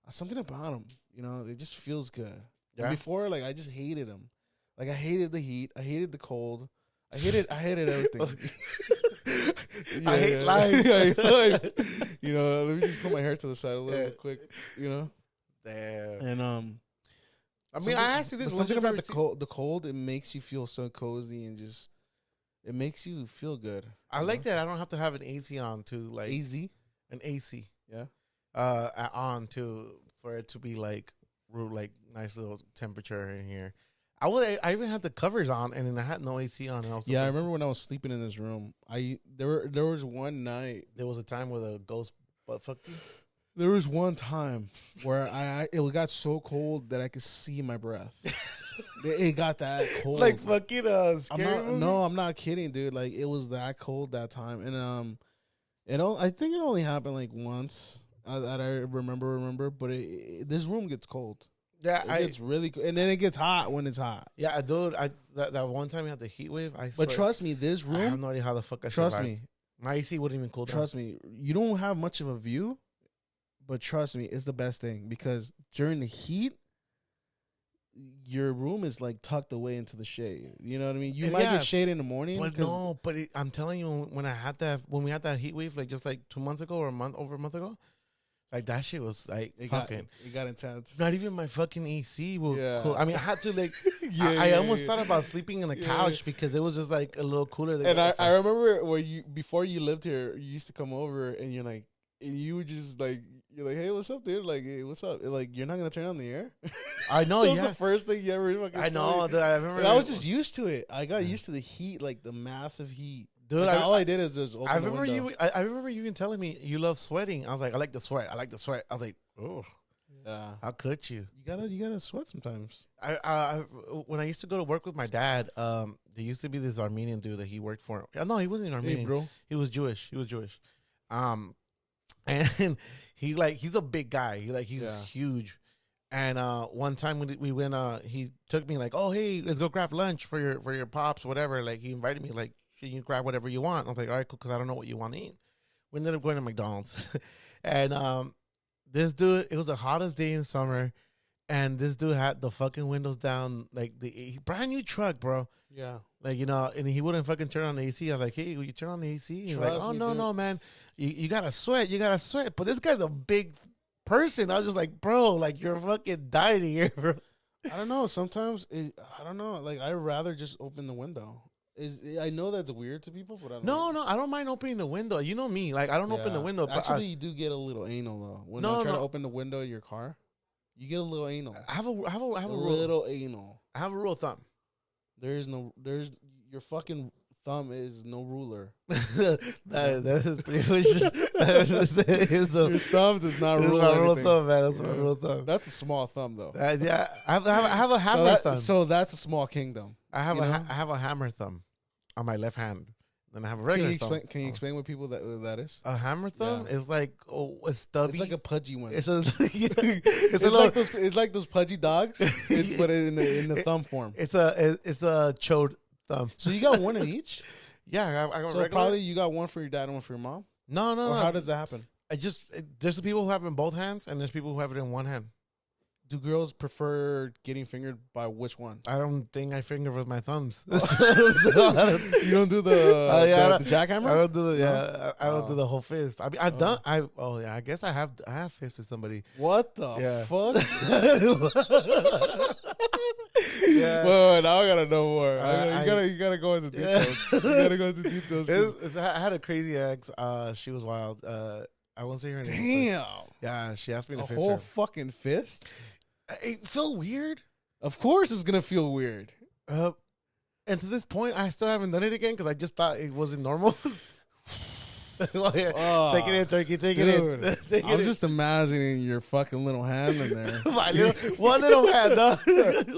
[SPEAKER 2] Something about them, you know, it just feels good. Yeah. And before, like, I just hated them. Like, I hated the heat. I hated the cold. I hated everything.
[SPEAKER 1] I hate life.
[SPEAKER 2] You know, let me just put my hair to the side a little quick. You know,
[SPEAKER 1] damn.
[SPEAKER 2] And
[SPEAKER 1] I mean, I asked you this.
[SPEAKER 2] Something about the cold. It makes you feel so cozy and just it makes you feel good.
[SPEAKER 1] I like that. I don't have to have an AC on to like an AC.
[SPEAKER 2] Yeah.
[SPEAKER 1] On to for it to be like nice little temperature in here. I even had the covers on, and then I had no AC on. And
[SPEAKER 2] I remember when I was sleeping in this room. There was one night.
[SPEAKER 1] There was a time where the ghost butt fucked you.
[SPEAKER 2] There was one time where it got so cold that I could see my breath. It got that cold,
[SPEAKER 1] like fucking scary movie?
[SPEAKER 2] No, I'm not kidding, dude. Like it was that cold that time, and I think it only happened like once that I remember. But this room gets cold.
[SPEAKER 1] Yeah,
[SPEAKER 2] it's really cool. And then it gets hot when it's hot.
[SPEAKER 1] Yeah, dude, that one time we had the heat wave.
[SPEAKER 2] But trust me, this room.
[SPEAKER 1] I have no idea how the fuck I
[SPEAKER 2] trust
[SPEAKER 1] survived.
[SPEAKER 2] me.
[SPEAKER 1] My AC wouldn't even cool down.
[SPEAKER 2] Trust me, you don't have much of a view, but trust me, it's the best thing because during the heat, your room is like tucked away into the shade. You know what I mean? You might get shade in the morning.
[SPEAKER 1] But no, I'm telling you, when we had that heat wave, like just like 2 months ago or over a month ago. Like that shit was like
[SPEAKER 2] It
[SPEAKER 1] fucking.
[SPEAKER 2] got intense.
[SPEAKER 1] Not even my fucking AC will cool. I mean, I had to like.
[SPEAKER 2] Yeah,
[SPEAKER 1] I
[SPEAKER 2] yeah,
[SPEAKER 1] almost
[SPEAKER 2] yeah.
[SPEAKER 1] thought about sleeping in the couch because it was just like a little cooler.
[SPEAKER 2] And I remember where before you lived here, you used to come over and you're like, and you would just like, you're like, hey, what's up, dude? Like, hey, what's up? And like, you're not gonna turn on the air.
[SPEAKER 1] I know.
[SPEAKER 2] That was
[SPEAKER 1] Yeah,
[SPEAKER 2] the first thing you ever fucking.
[SPEAKER 1] I know.
[SPEAKER 2] told me.
[SPEAKER 1] I remember.
[SPEAKER 2] And I was just used to it. I got used to the heat, like the massive heat.
[SPEAKER 1] Dude,
[SPEAKER 2] Like, all I did is just open
[SPEAKER 1] I
[SPEAKER 2] the
[SPEAKER 1] remember
[SPEAKER 2] window.
[SPEAKER 1] you. I remember you even telling me you love sweating. I was like, I like the sweat. I like the sweat. I was like, oh,
[SPEAKER 2] Yeah,
[SPEAKER 1] how could you?
[SPEAKER 2] you gotta sweat sometimes.
[SPEAKER 1] I when I used to go to work with my dad, there used to be this Armenian dude that he worked for. No, he wasn't Armenian.
[SPEAKER 2] Hey, bro.
[SPEAKER 1] He was Jewish. And he's a big guy. He's huge. And one time we went, he took me like, oh hey, let's go grab lunch for your pops, whatever. Like he invited me like, you grab whatever you want. I was like, all right, cool, because I don't know what you want to eat. We ended up going to McDonald's, and this dude, it was the hottest day in summer, and this dude had the fucking windows down, like the brand new truck, bro.
[SPEAKER 2] Yeah.
[SPEAKER 1] Like, and he wouldn't fucking turn on the AC. I was like, hey, will you turn on the AC? He's like, oh, no, man. You got to sweat. But this guy's a big person. I was just like, bro, like, you're fucking dying here, bro.
[SPEAKER 2] I don't know. Sometimes, I don't know. Like, I'd rather just open the window. I know that's weird to people, but I don't
[SPEAKER 1] No, I don't mind opening the window. You know me. Like, I don't open the window. But
[SPEAKER 2] actually, you do get a little anal, though. When I try to open the window of your car, you get a little anal.
[SPEAKER 1] I have a
[SPEAKER 2] little anal.
[SPEAKER 1] I have a rule of thumb.
[SPEAKER 2] There's your fucking thumb is no ruler.
[SPEAKER 1] that is pretty much just
[SPEAKER 2] your thumb does not rule
[SPEAKER 1] my
[SPEAKER 2] anything.
[SPEAKER 1] rule of thumb, man. That's my rule of thumb.
[SPEAKER 2] That's a small thumb, though.
[SPEAKER 1] Yeah, I have a hammer thumb.
[SPEAKER 2] So that's a small kingdom.
[SPEAKER 1] I have a hammer thumb on my left hand. Then I have a regular thumb.
[SPEAKER 2] Can you explain what people that is?
[SPEAKER 1] A hammer thumb is like a stubby.
[SPEAKER 2] It's like a pudgy one.
[SPEAKER 1] It's
[SPEAKER 2] it's like those pudgy dogs, but in the thumb form.
[SPEAKER 1] It's a chode thumb.
[SPEAKER 2] So you got one in each?
[SPEAKER 1] Yeah, I got
[SPEAKER 2] so regular? Probably you got one for your dad and one for your mom.
[SPEAKER 1] No.
[SPEAKER 2] Or how does that happen?
[SPEAKER 1] There's the people who have it in both hands, and there's people who have it in one hand.
[SPEAKER 2] Do girls prefer getting fingered by which one?
[SPEAKER 1] I don't think I finger with my thumbs.
[SPEAKER 2] You don't do the jackhammer?
[SPEAKER 1] I don't do I don't do the whole fist. I mean, I've done. I guess I have fisted somebody.
[SPEAKER 2] What the fuck?
[SPEAKER 1] Yeah.
[SPEAKER 2] Well, now I gotta know more. You gotta go into details. You gotta go into details.
[SPEAKER 1] I had a crazy ex. She was wild. I won't say her name.
[SPEAKER 2] Damn.
[SPEAKER 1] Yeah, she asked me to fist
[SPEAKER 2] whole
[SPEAKER 1] her.
[SPEAKER 2] fucking fist.
[SPEAKER 1] It felt weird.
[SPEAKER 2] Of course, it's gonna feel weird.
[SPEAKER 1] And to this point, I still haven't done it again because I just thought it wasn't normal. Take it in, turkey. Take it in.
[SPEAKER 2] I'm just imagining your fucking little hand in there.
[SPEAKER 1] One little hand, dog.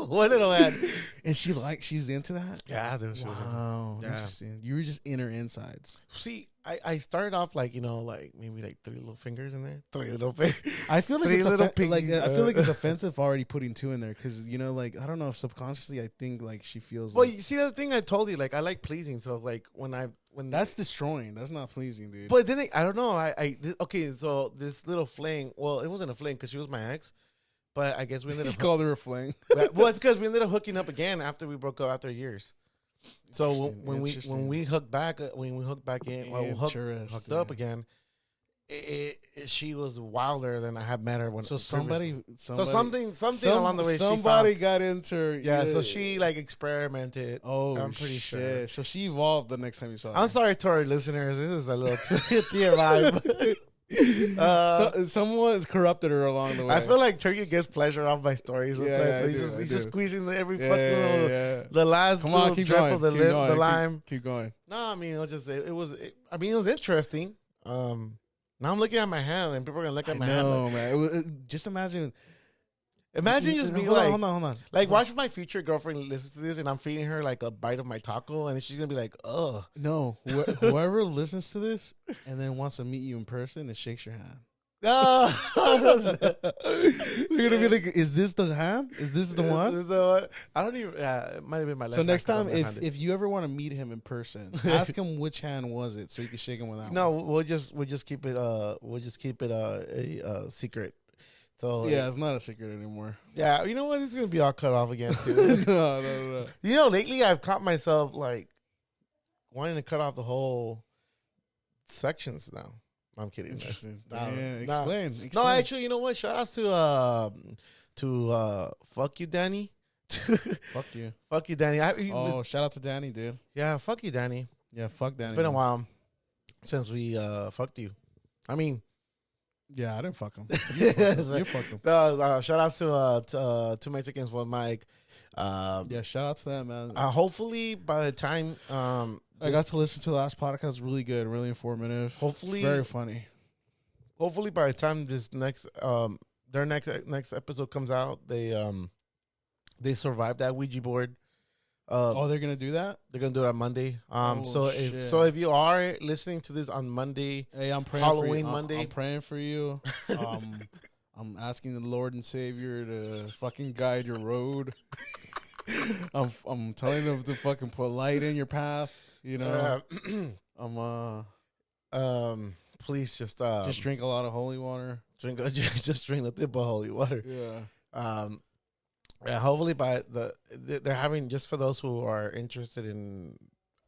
[SPEAKER 1] One little hand.
[SPEAKER 2] And she's into that?
[SPEAKER 1] Yeah, she was into
[SPEAKER 2] that. Interesting. You were just in her insides.
[SPEAKER 1] See, I started off like maybe like 3 little fingers in there. 3 little fingers.
[SPEAKER 2] I feel like I feel like it's offensive already putting 2 in there because like I don't know if subconsciously I think like she feels.
[SPEAKER 1] Well, you see the thing I told you, like I like pleasing, so like when
[SPEAKER 2] that's destroying. That's not pleasing, dude.
[SPEAKER 1] But then I don't know. Okay, so this little fling. Well, it wasn't a fling because she was my ex, but I guess we ended up.
[SPEAKER 2] You called her a fling.
[SPEAKER 1] Well, it's because we ended up hooking up again after we broke up after years. So when we hooked back in, hooked up again, she was wilder than I had met her when.
[SPEAKER 2] So something
[SPEAKER 1] along the way.
[SPEAKER 2] Somebody got into her.
[SPEAKER 1] Yeah, so she like experimented.
[SPEAKER 2] Oh,
[SPEAKER 1] I'm pretty sure.
[SPEAKER 2] So she evolved the next time you saw her.
[SPEAKER 1] I'm sorry to our listeners. This is a little TMI.
[SPEAKER 2] Someone corrupted her along the way.
[SPEAKER 1] I feel like Turkey gets pleasure off my stories sometimes. He's just squeezing every fucking the last little drip of the lime.
[SPEAKER 2] Keep going.
[SPEAKER 1] No, I mean it was interesting. Now I'm looking at my hand, and people are gonna look at my hand.
[SPEAKER 2] No, man. Just imagine
[SPEAKER 1] just me
[SPEAKER 2] hold on.
[SPEAKER 1] Like, watch my future girlfriend listen to this, and I'm feeding her like a bite of my taco, and she's gonna be like, "Ugh."
[SPEAKER 2] No, whoever listens to this and then wants to meet you in person and shakes your hand.
[SPEAKER 1] They're
[SPEAKER 2] gonna be like, "Is this the hand? Is this the one?"
[SPEAKER 1] I don't even. It might have been my left.
[SPEAKER 2] So next time, if you ever want to meet him in person, ask him which hand was it, so you can shake him with that.
[SPEAKER 1] No, we'll just keep it. A secret. So
[SPEAKER 2] yeah, it's not a secret anymore.
[SPEAKER 1] Yeah, you know what? It's gonna be all cut off again too.
[SPEAKER 2] No.
[SPEAKER 1] You know, lately I've caught myself like wanting to cut off the whole sections now. I'm kidding.
[SPEAKER 2] Interesting.
[SPEAKER 1] Nah,
[SPEAKER 2] Damn.
[SPEAKER 1] nah.
[SPEAKER 2] Explain.
[SPEAKER 1] No, actually, you know what? Shout outs to fuck you, Danny.
[SPEAKER 2] Fuck you.
[SPEAKER 1] Fuck you, Danny.
[SPEAKER 2] Shout out to Danny, dude.
[SPEAKER 1] Yeah, fuck you, Danny.
[SPEAKER 2] Yeah, fuck Danny.
[SPEAKER 1] It's been a while since we fucked you. I mean,
[SPEAKER 2] yeah, I didn't fuck him. You fucked him.
[SPEAKER 1] Shout outs to Two Mexicans, One Mike.
[SPEAKER 2] Yeah, shout out to that, man.
[SPEAKER 1] Hopefully, by the time
[SPEAKER 2] I got to listen to the last podcast. It was really good, really informative.
[SPEAKER 1] Hopefully,
[SPEAKER 2] very funny.
[SPEAKER 1] Hopefully, by the time this their next episode comes out, they survived that Ouija board.
[SPEAKER 2] They're gonna do that.
[SPEAKER 1] They're gonna do it on Monday.
[SPEAKER 2] Shit.
[SPEAKER 1] If you are listening to this on Monday,
[SPEAKER 2] hey, I'm praying
[SPEAKER 1] Halloween
[SPEAKER 2] for you.
[SPEAKER 1] Monday.
[SPEAKER 2] I'm praying for you. I'm asking the Lord and Savior to fucking guide your road. I'm telling them to fucking put light in your path. You know,
[SPEAKER 1] please just
[SPEAKER 2] drink a lot of holy water.
[SPEAKER 1] Just drink nothing but holy water.
[SPEAKER 2] Yeah.
[SPEAKER 1] Yeah, hopefully they're having, just for those who are interested in,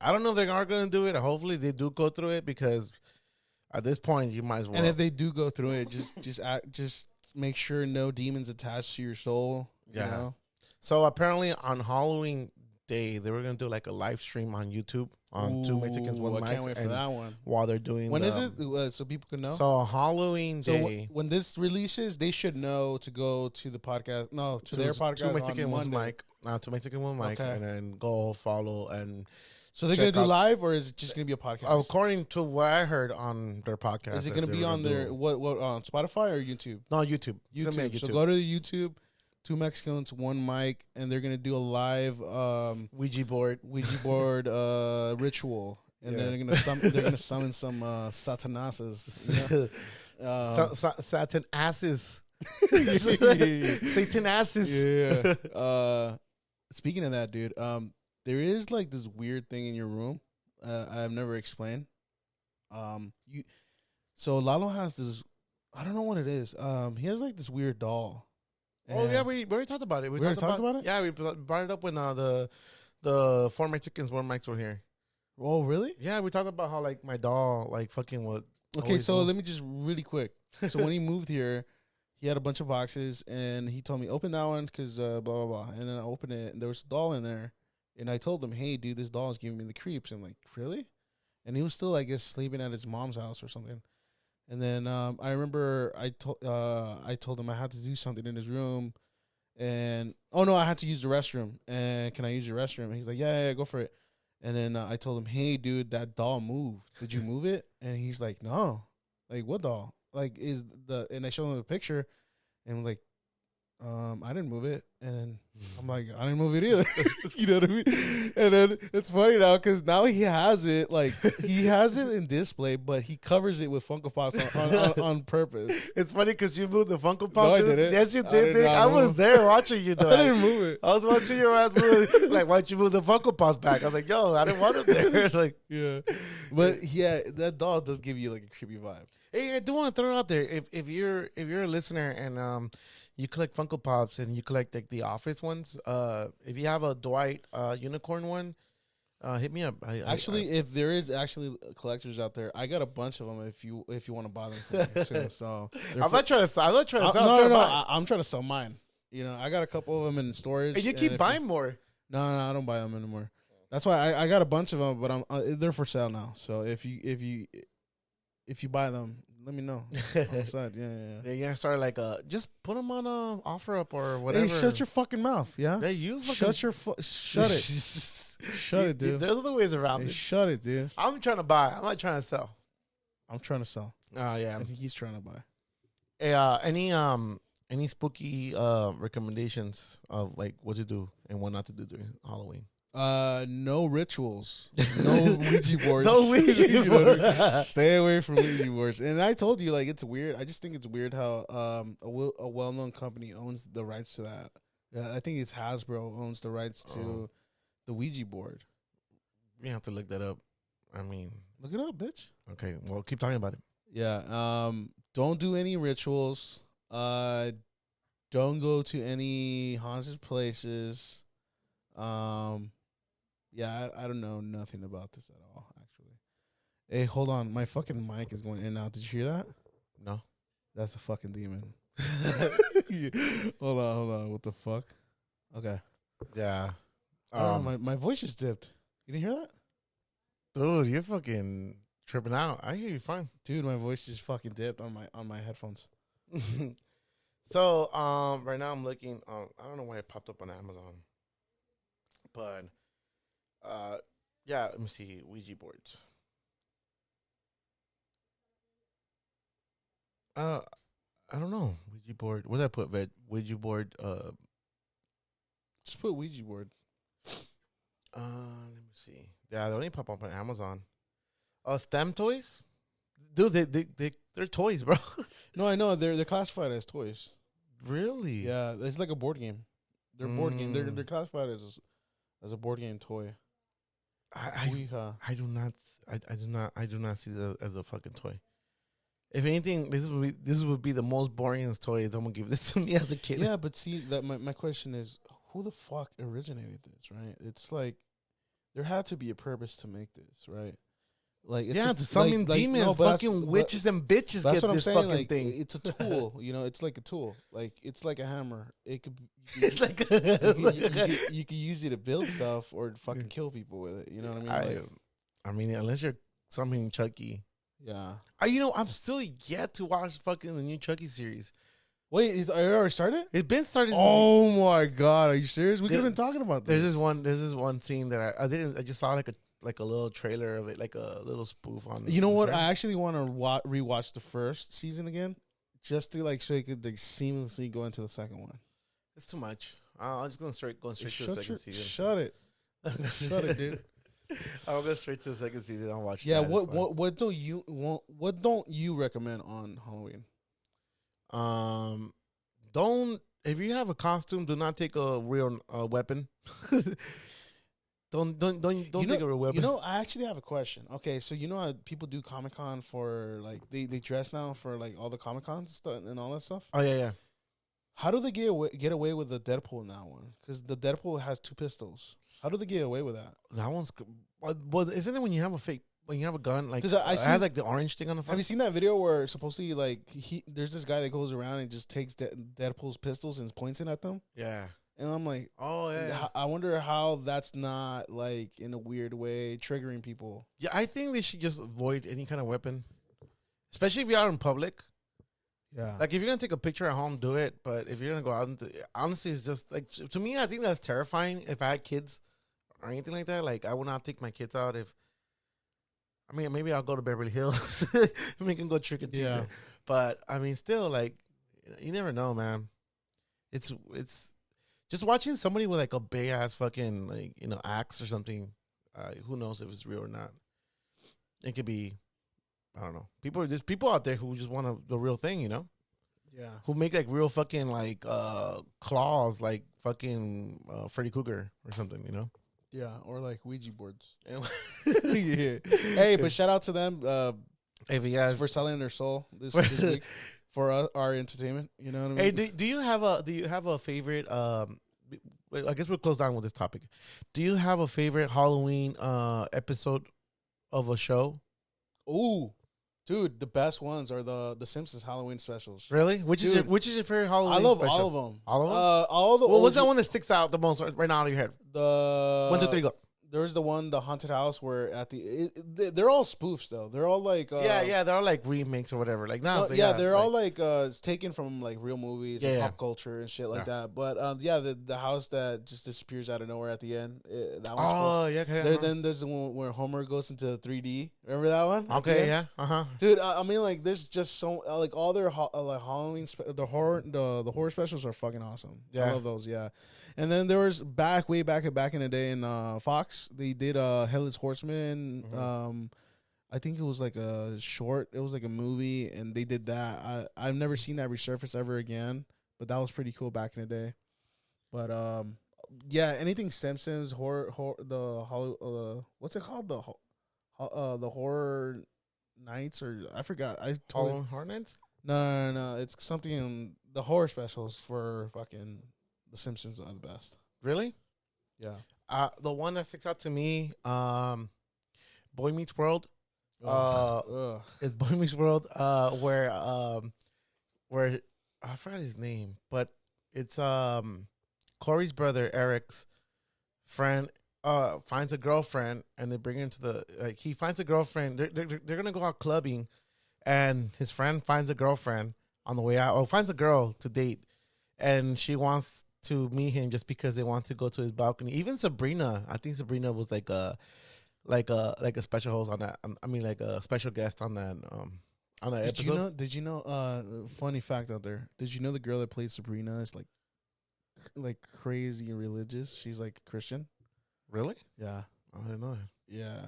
[SPEAKER 1] I don't know if they are going to do it. Hopefully they do go through it, because at this point you might as well.
[SPEAKER 2] And if they do go through it, just make sure no demons attached to your soul.
[SPEAKER 1] Yeah.
[SPEAKER 2] You know?
[SPEAKER 1] So apparently on Halloween Day they were going to do like a live stream on YouTube on Two Mexicans, One Mic.
[SPEAKER 2] I can't wait for that one.
[SPEAKER 1] While they're doing
[SPEAKER 2] when is it? So people can know.
[SPEAKER 1] So Halloween Day.
[SPEAKER 2] So when this releases, they should know to go to the podcast. No, to their podcast.
[SPEAKER 1] Two Mexican,
[SPEAKER 2] on
[SPEAKER 1] One
[SPEAKER 2] Monday.
[SPEAKER 1] Mic. Two Mexican, One Mic,
[SPEAKER 2] Okay.
[SPEAKER 1] and then go follow and.
[SPEAKER 2] So they're gonna do live, or is it just gonna be a podcast?
[SPEAKER 1] According to what I heard on their podcast,
[SPEAKER 2] is it gonna be on their what on Spotify or YouTube?
[SPEAKER 1] No, YouTube.
[SPEAKER 2] YouTube. So go to YouTube. Two Mexicans, One Mic, and they're gonna do a live
[SPEAKER 1] Ouija board
[SPEAKER 2] ritual, and then they're gonna summon some Satanas. You know?
[SPEAKER 1] Satan asses. Satan asses.
[SPEAKER 2] Yeah. Speaking of that, dude, there is like this weird thing in your room. I've never explained. So Lalo has this. I don't know what it is. He has like this weird doll.
[SPEAKER 1] Oh yeah, we already talked about it.
[SPEAKER 2] We already talked about it.
[SPEAKER 1] Yeah, we brought it up when the four Mexicans, One Mics were here.
[SPEAKER 2] Oh really?
[SPEAKER 1] Yeah, we talked about how like my doll like fucking would.
[SPEAKER 2] Okay, so let me just really quick. So when he moved here, he had a bunch of boxes, and he told me open that one because blah blah blah. And then I opened it, and there was a doll in there, and I told him, "Hey, dude, this doll is giving me the creeps." I'm like, "Really?" And he was still, I guess, sleeping at his mom's house or something. And then I remember I told him I had to do something in his room, and I had to use the restroom. And can I use your restroom? And he's like, yeah, go for it. And then I told him, hey, dude, that doll moved. Did you move it? And he's like, no. Like, what doll? Like, and I showed him a picture, and I'm like, I didn't move it. And then I'm like, I didn't move it either. You know what I mean? And then it's funny now because now he has it in display, but he covers it with Funko Pops on purpose.
[SPEAKER 1] It's funny because you moved the Funko Pops.
[SPEAKER 2] No, I didn't.
[SPEAKER 1] Yes, you did. I was there watching you do it.
[SPEAKER 2] I didn't move it.
[SPEAKER 1] I was watching your ass move. Like, why'd you move the Funko Pops back? I was like, yo, I didn't want it there. Like,
[SPEAKER 2] yeah. But yeah, that doll does give you like a creepy vibe.
[SPEAKER 1] Hey, I do want to throw it out there. If you're a listener and you collect Funko Pops and you collect like the Office ones, if you have a Dwight unicorn one, hit me up.
[SPEAKER 2] If there is actually collectors out there, I got a bunch of them. If you want to buy them for me too, so
[SPEAKER 1] I'm not trying to sell.
[SPEAKER 2] I'm trying to sell mine. You know, I got a couple of them in storage.
[SPEAKER 1] And you keep buying more.
[SPEAKER 2] No, I don't buy them anymore. That's why I got a bunch of them, but they're for sale now. So if you buy them, let me know. On the side. Yeah.
[SPEAKER 1] Yeah, start like just put them on offer up or whatever.
[SPEAKER 2] Hey, shut your fucking mouth. Yeah.
[SPEAKER 1] Hey, you fucking
[SPEAKER 2] shut it. Shut it, dude.
[SPEAKER 1] There's other ways around it.
[SPEAKER 2] Shut it, dude.
[SPEAKER 1] I'm trying to buy. I'm not trying to sell.
[SPEAKER 2] I'm trying to sell.
[SPEAKER 1] Oh yeah.
[SPEAKER 2] I think he's trying to buy.
[SPEAKER 1] Hey, any spooky recommendations of like what to do and what not to do during Halloween?
[SPEAKER 2] No rituals, no Ouija boards.
[SPEAKER 1] No Ouija boards.
[SPEAKER 2] Stay away from Ouija boards. And I told you, like, it's weird. I just think it's weird how a well-known company owns the rights to that. I think it's Hasbro owns the rights to the Ouija board.
[SPEAKER 1] We have to look that up. I mean,
[SPEAKER 2] look it up, bitch.
[SPEAKER 1] Okay, well, keep talking about it.
[SPEAKER 2] Yeah. Don't do any rituals. Don't go to any haunted places. Yeah, I don't know nothing about this at all, actually. Hey, hold on. My fucking mic is going in and out. Did you hear that?
[SPEAKER 1] No.
[SPEAKER 2] That's a fucking demon. Hold on. What the fuck? Okay.
[SPEAKER 1] Yeah.
[SPEAKER 2] I don't know. My voice just dipped. You didn't hear that?
[SPEAKER 1] Dude, you're fucking tripping out. I hear you fine.
[SPEAKER 2] Dude, my voice just fucking dipped on my headphones.
[SPEAKER 1] So, right now I'm looking. I don't know why it popped up on Amazon, but yeah. Let me see Ouija boards. I don't know Ouija board. What did I put? Ouija board.
[SPEAKER 2] Just put Ouija board.
[SPEAKER 1] Let me see. Yeah, they only pop up on Amazon. STEM toys, dude. They're toys, bro.
[SPEAKER 2] No, I know they're classified as toys.
[SPEAKER 1] Really?
[SPEAKER 2] Yeah, it's like a board game. They're board game. They're classified as a board game toy.
[SPEAKER 1] I do not. I do not see that as a fucking toy. If anything, this would be the most boring toy. Someone gonna give this to me as a kid.
[SPEAKER 2] Yeah, but see that my question is, who the fuck originated this? Right? It's like there had to be a purpose to make this, right? Like
[SPEAKER 1] to summon demons, fucking witches and bitches get this fucking
[SPEAKER 2] like,
[SPEAKER 1] thing.
[SPEAKER 2] It's a tool, it's like a tool, like it's like a hammer. It could,
[SPEAKER 1] it's like
[SPEAKER 2] you could use it to build stuff or fucking kill people with it. You know what I mean?
[SPEAKER 1] I mean, unless you're summoning Chucky.
[SPEAKER 2] Yeah.
[SPEAKER 1] I'm still yet to watch fucking the new Chucky series.
[SPEAKER 2] Wait, it already started?
[SPEAKER 1] It's been started.
[SPEAKER 2] Oh my god, are you serious? We could have been talking about this.
[SPEAKER 1] There's this one scene that I didn't. I just saw like a little trailer of it, like a little spoof on.
[SPEAKER 2] You know what? I actually want to rewatch the first season again, just to so you could seamlessly go into the second one.
[SPEAKER 1] It's too much. I'm just going straight to the second season.
[SPEAKER 2] Shut it, shut it, dude.
[SPEAKER 1] I'll go straight to the second season. I'll watch.
[SPEAKER 2] Yeah. What don't you recommend on Halloween?
[SPEAKER 1] Don't, if you have a costume, do not take a real weapon. Don't take a real weapon.
[SPEAKER 2] I actually have a question. Okay, so you know how people do Comic-Con for like they dress now for like all the Comic-Con stuff and all that stuff?
[SPEAKER 1] Oh yeah.
[SPEAKER 2] How do they get away with the Deadpool now one? Because the Deadpool has 2 pistols. How do they get away with that?
[SPEAKER 1] That one's well, isn't it when you have a gun, like it has like the orange thing on the front?
[SPEAKER 2] Have you seen that video where supposedly like there's this guy that goes around and just takes Deadpool's pistols and points it at them?
[SPEAKER 1] Yeah.
[SPEAKER 2] And I'm like,
[SPEAKER 1] oh yeah.
[SPEAKER 2] I wonder how that's not like in a weird way triggering people.
[SPEAKER 1] Yeah, I think they should just avoid any kind of weapon, especially if you're out in public.
[SPEAKER 2] Yeah,
[SPEAKER 1] like if you're gonna take a picture at home, do it. But if you're gonna go out, honestly, it's just like, to me, I think that's terrifying. If I had kids or anything like that, like I would not take my kids out. I mean, maybe I'll go to Beverly Hills and we can go trick or treat. Yeah. But I mean, still, like, you never know, man. It's just watching somebody with like a big ass fucking like axe or something. Who knows if it's real or not? It could be. I don't know. There's people out there who just want the real thing,
[SPEAKER 2] Yeah.
[SPEAKER 1] Who make like real fucking like claws, like fucking Freddy Krueger or something,
[SPEAKER 2] Yeah, or like Ouija boards. Yeah. Hey, but shout out to them for selling their soul this week for our entertainment. You know what I mean?
[SPEAKER 1] Hey, do you have a favorite? I guess we'll close down with this topic. Do you have a favorite Halloween episode of a show?
[SPEAKER 2] Ooh. Dude, the best ones are the Simpsons Halloween specials.
[SPEAKER 1] Really? Which is your favorite Halloween?
[SPEAKER 2] I love
[SPEAKER 1] special?
[SPEAKER 2] all of them.
[SPEAKER 1] All of them.
[SPEAKER 2] All the.
[SPEAKER 1] Well, what's that one that sticks out the most right now out of your head?
[SPEAKER 2] The
[SPEAKER 1] 1, 2, 3, go.
[SPEAKER 2] There's the haunted house where they're all spoofs though. They're all like
[SPEAKER 1] they're all like remakes or whatever. Like
[SPEAKER 2] they're all like it's taken from like real movies and pop culture and shit like that. But the house that just disappears out of nowhere at the end. That one's cool.
[SPEAKER 1] Yeah.
[SPEAKER 2] Then there's the one where Homer goes into 3D. Remember that one?
[SPEAKER 1] Okay, yeah,
[SPEAKER 2] dude. I mean, like, there's just so like all their like Halloween the horror specials are fucking awesome. Yeah, I love those. Yeah. And then there was way back in the day in Fox, they did Headless Horseman. Mm-hmm. I think it was like a short. It was like a movie, and they did that. I've never seen that resurface ever again, but that was pretty cool back in the day. But anything Simpsons horror what's it called, the horror nights, or I forgot.
[SPEAKER 1] Horror Nights?
[SPEAKER 2] No. It's something in the horror specials for fucking. The Simpsons are the best.
[SPEAKER 1] Really?
[SPEAKER 2] Yeah.
[SPEAKER 1] The one that sticks out to me, Boy Meets World. It's Boy Meets World. Where I forgot his name, but it's Corey's brother Eric's friend finds a girlfriend, and they bring him to the he finds a girlfriend. They're gonna go out clubbing, and his friend finds a girlfriend on the way out, or finds a girl to date, and she wants to meet him just because they want to go to his balcony. Even Sabrina, I think Sabrina was like a special host on that. I mean, like a special guest on that episode.
[SPEAKER 2] Did you know? Funny fact out there. Did you know the girl that plays Sabrina is like crazy religious? She's like Christian.
[SPEAKER 1] Really?
[SPEAKER 2] Yeah.
[SPEAKER 1] I didn't know that.
[SPEAKER 2] Yeah.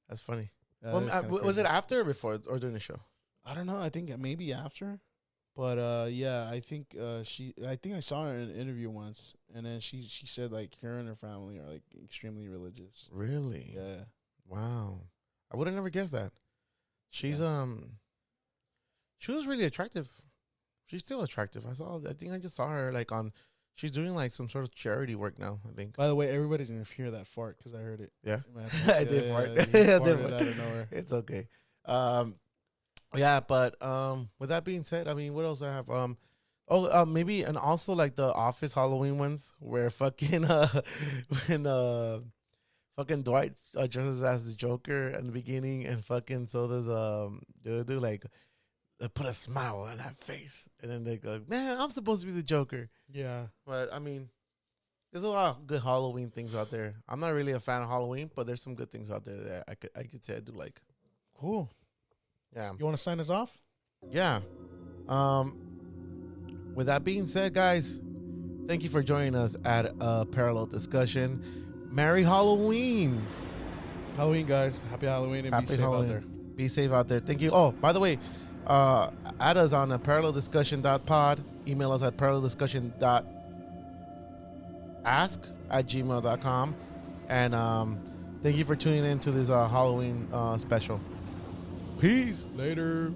[SPEAKER 1] That's funny.
[SPEAKER 2] Yeah,
[SPEAKER 1] Well,
[SPEAKER 2] that's kinda
[SPEAKER 1] was it
[SPEAKER 2] crazy.
[SPEAKER 1] after or before or during the show?
[SPEAKER 2] I don't know. I think maybe after. But yeah, I think I think I saw her in an interview once, and then she said like her and her family are like extremely religious.
[SPEAKER 1] Really?
[SPEAKER 2] Yeah.
[SPEAKER 1] Wow. I would have never guessed that. She's
[SPEAKER 2] Yeah.
[SPEAKER 1] she was really attractive. She's still attractive. I think I just saw her like on. She's doing like some sort of charity work now, I think.
[SPEAKER 2] By the way, everybody's gonna hear that fart because I heard it.
[SPEAKER 1] Yeah.
[SPEAKER 2] Man,
[SPEAKER 1] I did fart.
[SPEAKER 2] he
[SPEAKER 1] I did
[SPEAKER 2] farted
[SPEAKER 1] fart.
[SPEAKER 2] out of nowhere.
[SPEAKER 1] It's okay. Yeah, but with that being said, I mean, what else I have? Maybe, and also like the Office Halloween ones where fucking when fucking Dwight dresses as the Joker in the beginning, and fucking so does they do like they put a smile on that face, and then they go, man, I'm supposed to be the Joker.
[SPEAKER 2] Yeah.
[SPEAKER 1] But I mean, there's a lot of good Halloween things out there. I'm not really a fan of Halloween, but there's some good things out there that I could say I do like.
[SPEAKER 2] Cool.
[SPEAKER 1] Yeah.
[SPEAKER 2] You want to sign us off?
[SPEAKER 1] Yeah. With that being said, guys, thank you for joining us at Parallel Discussion. Merry Halloween.
[SPEAKER 2] Halloween, guys. Happy Halloween and
[SPEAKER 1] Happy
[SPEAKER 2] be safe
[SPEAKER 1] Halloween.
[SPEAKER 2] out there.
[SPEAKER 1] Be safe out there. Thank you. Oh, by the way, add us on aparalleldiscussion.pod. Email us at aparalleldiscussion.ask@gmail.com. And thank you for tuning in to this Halloween special. Peace.
[SPEAKER 2] Later.